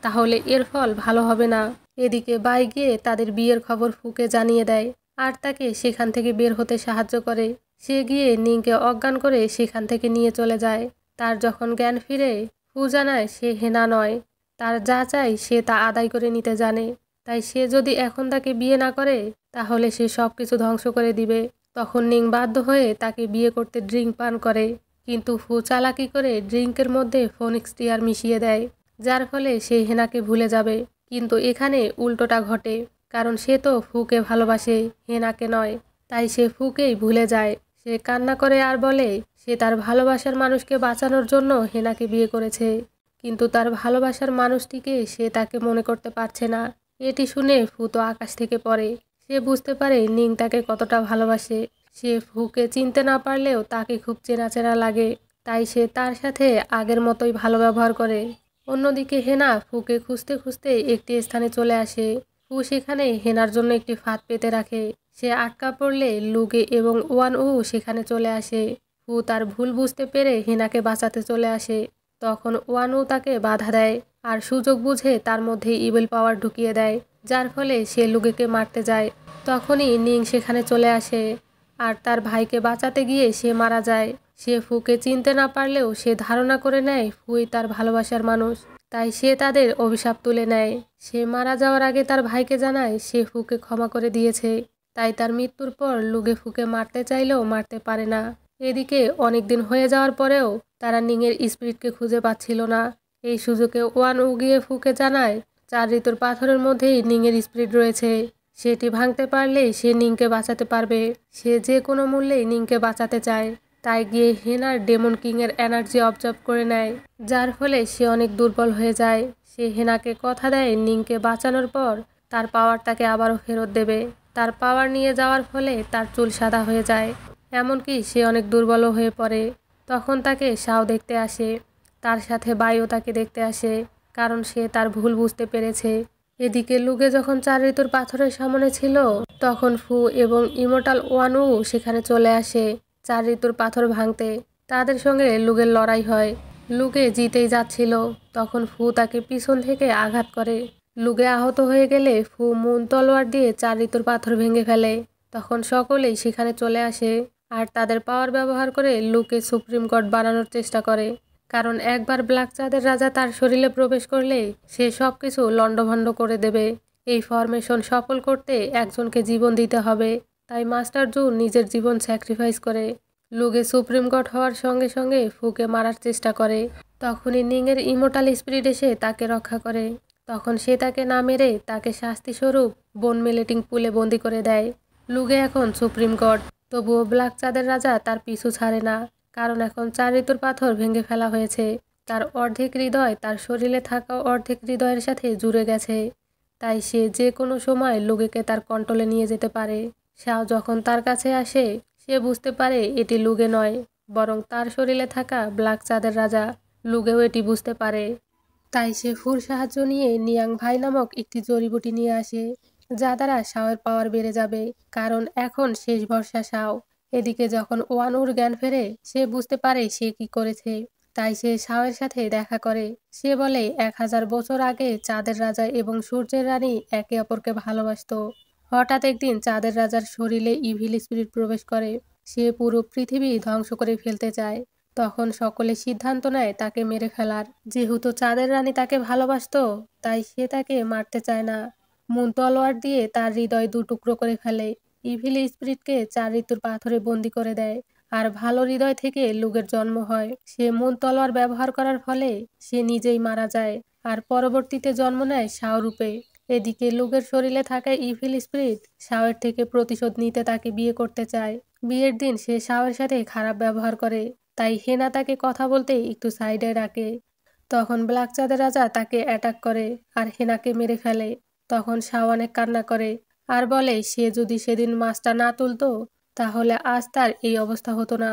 তাহলে এর ফল ভালো হবে না। এদিকে বাই গিয়ে তাদের বিয়ের খবর ফুকে জানিয়ে দেয় আর তাকে সেখান থেকে বের হতে সাহায্য করে। সে গিয়ে নিংকে অজ্ঞান করে সেখান থেকে নিয়ে চলে যায়। তার যখন জ্ঞান ফিরে ফু জানায় সে হেনা নয়, তার যা চাই সে তা আদায় করে নিতে জানে, তাই সে যদি এখন তাকে বিয়ে না করে তাহলে সে সব কিছু ধ্বংস করে দিবে। তখন নিং বাধ্য হয়ে তাকে বিয়ে করতে ড্রিঙ্ক পান করে, কিন্তু ফু চালাকি করে ড্রিঙ্কের মধ্যে ফোনিক্স টিয়ার মিশিয়ে দেয়, যার ফলে সে হেনাকে ভুলে যাবে। কিন্তু এখানে উল্টোটা ঘটে, কারণ সে তো ফুকে ভালোবাসে, হেনাকে নয়, তাই সে ফুকেই ভুলে যায়। সে সে কান্না করে আর বলে সে তার ভালোবাসার মানুষকে বাঁচানোর জন্য হেনাকে বিয়ে করেছে, কিন্তু তার ভালোবাসার মানুষটিকে সে তাকে মনে করতে পারছে না। এটি শুনে ফু তো আকাশ থেকে পড়ে। সে বুঝতে পারে নিং তাকে কতটা ভালোবাসে। সে ফুকে চিনতে না পারলেও তাকে খুব চেনা চেনা লাগে, তাই সে তার সাথে আগের মতোই ভালো ব্যবহার করে। অন্যদিকে হেনা ফুকে খুঁজতে খুঁজতে একটি স্থানে চলে আসে। ফু সেখানে হেনার জন্য একটি ফাঁদ পেতে রাখে। সে আটকা পড়লে লুগে এবং ওয়ান উ সেখানে চলে আসে। ফু তার ভুল বুঝতে পেরে হেনাকে বাঁচাতে চলে আসে। তখন ওয়ান উ তাকে বাধা দেয় আর সুযোগ বুঝে তার মধ্যে ইভিল পাওয়ার ঢুকিয়ে দেয়, যার ফলে সে লুগেকে মারতে যায়। তখনই নিং সেখানে চলে আসে আর তার ভাইকে বাঁচাতে গিয়ে সে মারা যায়। সে ফুকে চিনতে না পারলেও সে ধারণা করে নেয় ফুই তার ভালোবাসার মানুষ, তাই সে তাদের অভিশাপ তুলে নেয়। সে মারা যাওয়ার আগে তার ভাইকে জানায় সে ফুকে ক্ষমা করে দিয়েছে, তাই তার মৃত্যুর পর লুগে ফুকে মারতে চাইলেও মারতে পারে না। এদিকে অনেক দিন হয়ে যাওয়ার পরেও তারা নিংয়ের স্পিরিটকে খুঁজে পাচ্ছিল না। এই সুযোগে ওয়ান উ গিয়ে ফুকে জানায় 4 ঋতুর পাথরের মধ্যেই নিংয়ের স্পিরিট রয়েছে, সেটি ভাঙতে পারলেই সে নিংকে বাঁচাতে পারবে। সে যে কোনো মূল্যেই নিংকে বাঁচাতে চায়, তাই গিয়ে হেনার ডেমন কিংয়ের এনার্জি অবজার্ভ করে নেয়, যার ফলে সে অনেক দুর্বল হয়ে যায়। সে হেনাকে কথা দেয় নিংকে বাঁচানোর পর তার পাওয়ার তাকে আবারও ফেরত দেবে। তার পাওয়ার নিয়ে যাওয়ার ফলে তার চুল সাদা হয়ে যায়, এমনকি সে অনেক দুর্বলও হয়ে পড়ে। তখন তাকে শাও দেখতে আসে, তার সাথে বাইও তাকে দেখতে আসে, কারণ সে তার ভুল বুঝতে পেরেছে। এদিকে লুগে যখন 4 ঋতুর পাথরের সামনে ছিল, তখন ফু এবং ইমোর্টাল ওয়ান উ সেখানে চলে আসে 4 ঋতুর পাথর ভাঙতে। তাদের সঙ্গে লুগের লড়াই হয়। লুগে জিতেই যাচ্ছিল, তখন ফু তাকে পিছন থেকে আঘাত করে। লুগে আহত হয়ে গেলে ফু মুন তলোয়ার দিয়ে 4 ঋতুর পাথর ভেঙে ফেলে। তখন সকলেই সেখানে চলে আসে আর তাদের পাওয়ার ব্যবহার করে লুকে সুপ্রিম গড বানানোর চেষ্টা করে, কারণ একবার ব্ল্যাক চাঁদের রাজা তার শরীরে প্রবেশ করলে সে সব কিছু লণ্ডভণ্ড করে দেবে। এই ফরমেশন সফল করতে একজনকে জীবন দিতে হবে, তাই মাস্টার জু নিজের জীবন স্যাক্রিফাইস করে। লুগে সুপ্রিম গড হওয়ার সঙ্গে সঙ্গে ফুকে মারার চেষ্টা করে, তখনই নিংয়ের ইমোর্টাল স্পিরিট এসে তাকে রক্ষা করে। তখন সে তাকে না মেরে তাকে শাস্তিস্বরূপ বোন মেলেটিং পুলে বন্দি করে দেয়। লুগে এখন সুপ্রিম গড, তবুও ব্ল্যাক চাঁদের রাজা তার পিছু ছাড়ে না, কারণ এখন 4 ঋতুর পাথর ভেঙে ফেলা হয়েছে। তার অর্ধেক হৃদয় তার শরীরে থাকা অর্ধেক হৃদয়ের সাথে জুড়ে গেছে, তাই সে যে কোনো সময় লুগেকে তার কন্ট্রোলে নিয়ে যেতে পারে। শাও যখন তার কাছে আসে, সে বুঝতে পারে এটি লুগে নয়, বরং তার শরীরে থাকা ব্ল্যাক চাঁদের রাজা। লুগেও এটি বুঝতে পারে, তাই সে ফুর সাহায্য নিয়ে নিয়াং ভাই নামক একটি জড়িবুটি নিয়ে আসে, যা দ্বারা শাওয়ের পাওয়ার বেড়ে যাবে, কারণ এখন শেষ ভরসা শাও। এদিকে যখন ওয়ান উর জ্ঞান ফেরে, সে বুঝতে পারে সে কি করেছে, তাই সে শাওয়ের সাথে দেখা করে। সে বলে 1000 বছর আগে চাঁদের রাজা এবং সূর্যের রানী একে অপরকে ভালোবাসতো। হঠাৎ একদিন চাঁদের রাজার শরীরে ইভিল স্পিরিট প্রবেশ করে, সে পুরো পৃথিবী ধ্বংস করে ফেলতে চায়। তখন সকলে সিদ্ধান্ত নেয় তাকে মেরে ফেলার। যেহেতু চাঁদের রানী তাকে ভালোবাসতো, তাই সে তাকে মারতে চায় না। মুন তলোয়ার দিয়ে তার হৃদয় 2 টুকরো করে ফেলে, ইভিল স্পিরিটকে 4 ঋতুর পাথরে বন্দি করে দেয়, আর ভালো হৃদয় থেকে লুগের জন্ম হয়। সে মুন তলোয়ার ব্যবহার করার ফলে সে নিজেই মারা যায় আর পরবর্তীতে জন্ম নেয় শাও রূপে। এদিকে লুগের শরীরে থাকা ইভিল স্পিরিট শাওয়ের থেকে প্রতিশোধ নিতে তাকে বিয়ে করতে চায়। বিয়ের দিন সে শাওয়ের সাথে খারাপ ব্যবহার করে, তাই হেনা তাকে কথা বলতে একটু সাইডে রাখে। তখন ব্ল্যাক চাঁদের রাজা তাকে অ্যাটাক করে আর হেনাকে মেরে ফেলে। তখন শাও অনেক কান্না করে আর বলে সে যদি সেদিন মাছটা না তুলতো, তাহলে আজ তার এই অবস্থা হতো না।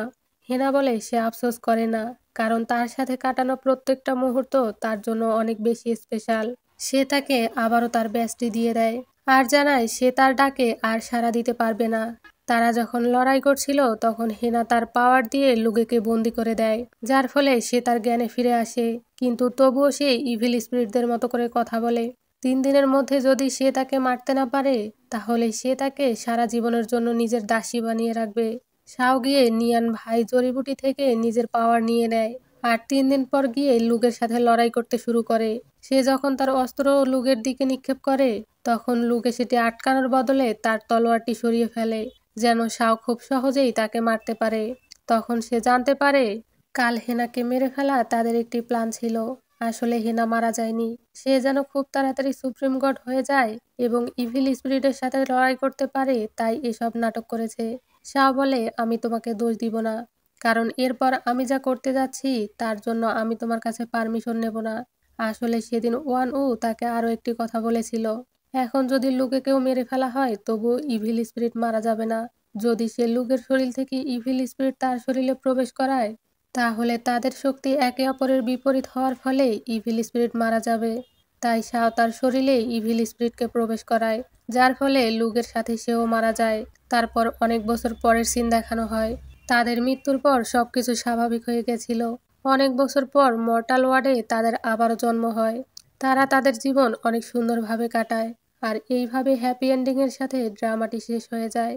হেনা বলে সে আফসোস করে না, কারণ তার সাথে কাটানো প্রত্যেকটা মুহূর্ত তার জন্য অনেক বেশি স্পেশাল। সে তাকে আবারও তার বেস্টি দিয়ে দেয় আর জানায় সে তার ডাকে আর সাড়া দিতে পারবে না। তারা যখন লড়াই করছিল, তখন হেনা তার পাওয়ার দিয়ে লুগেকে বন্দি করে দেয়, যার ফলে সে তার জ্ঞানে ফিরে আসে, কিন্তু তবুও সে ইভিল স্পিরিটদের মতো করে কথা বলে। 3 দিনের মধ্যে যদি সে তাকে মারতে না পারে, তাহলে সে তাকে সারা জীবনের জন্য নিজের দাসী বানিয়ে রাখবে। শাও গিয়ে নিয়ান ভাই জড়িবুটি থেকে নিজের পাওয়ার নিয়ে নেয় আর 3 দিন পর গিয়ে লুগের সাথে লড়াই করতে শুরু করে। সে যখন তার অস্ত্র লুগের দিকে নিক্ষেপ করে, তখন লুগে সেটি আটকানোর বদলে তার তলোয়ারটি সরিয়ে ফেলে, যেন শাও খুব সহজেই তাকে মারতে পারে। তখন সে জানতে পারে কাল হেনাকে মেরে ফেলা তাদের একটি প্ল্যান ছিল। আসলে হেনা মারা যায়নি, সে যেন খুব তাড়াতাড়ি সুপ্রিম গড হয়ে যায় এবং ইভিল স্পিরিটের সাথে লড়াই করতে পারে, তাই এসব নাটক করেছে। শাও বলে, আমি তোমাকে দোষ দিব না, কারণ এরপর আমি যা করতে যাচ্ছি তার জন্য আমি তোমার কাছে পারমিশন নেব না। আসলে সেদিন ওয়ান উ তাকে আরও একটি কথা বলেছিল, এখন যদি লুকেকেও মেরে ফেলা হয় তবুও ইভিল স্পিরিট মারা যাবে না। যদি সে লুকের শরীর থেকে ইভিল স্পিরিট তার শরীরে প্রবেশ করায়, তাহলে তাদের শক্তি একে অপরের বিপরীত হওয়ার ফলে ইভিল স্পিরিট মারা যাবে। তাই শাও তার শরীরে ইভিল স্পিরিটকে প্রবেশ করায়, যার ফলে লুকের সাথে সেও মারা যায়। তারপর অনেক বছর পরের সিন দেখানো হয়। তাদের মৃত্যুর পর সবকিছু স্বাভাবিক হয়ে গেছিল। অনেক বছর পর মর্টাল ওয়ার্ডে তাদের আবারও জন্ম হয়। তারা তাদের জীবন অনেক সুন্দরভাবে কাটায়। আর এইভাবে হ্যাপি এন্ডিংয়ের সাথে ড্রামাটি শেষ হয়ে যায়।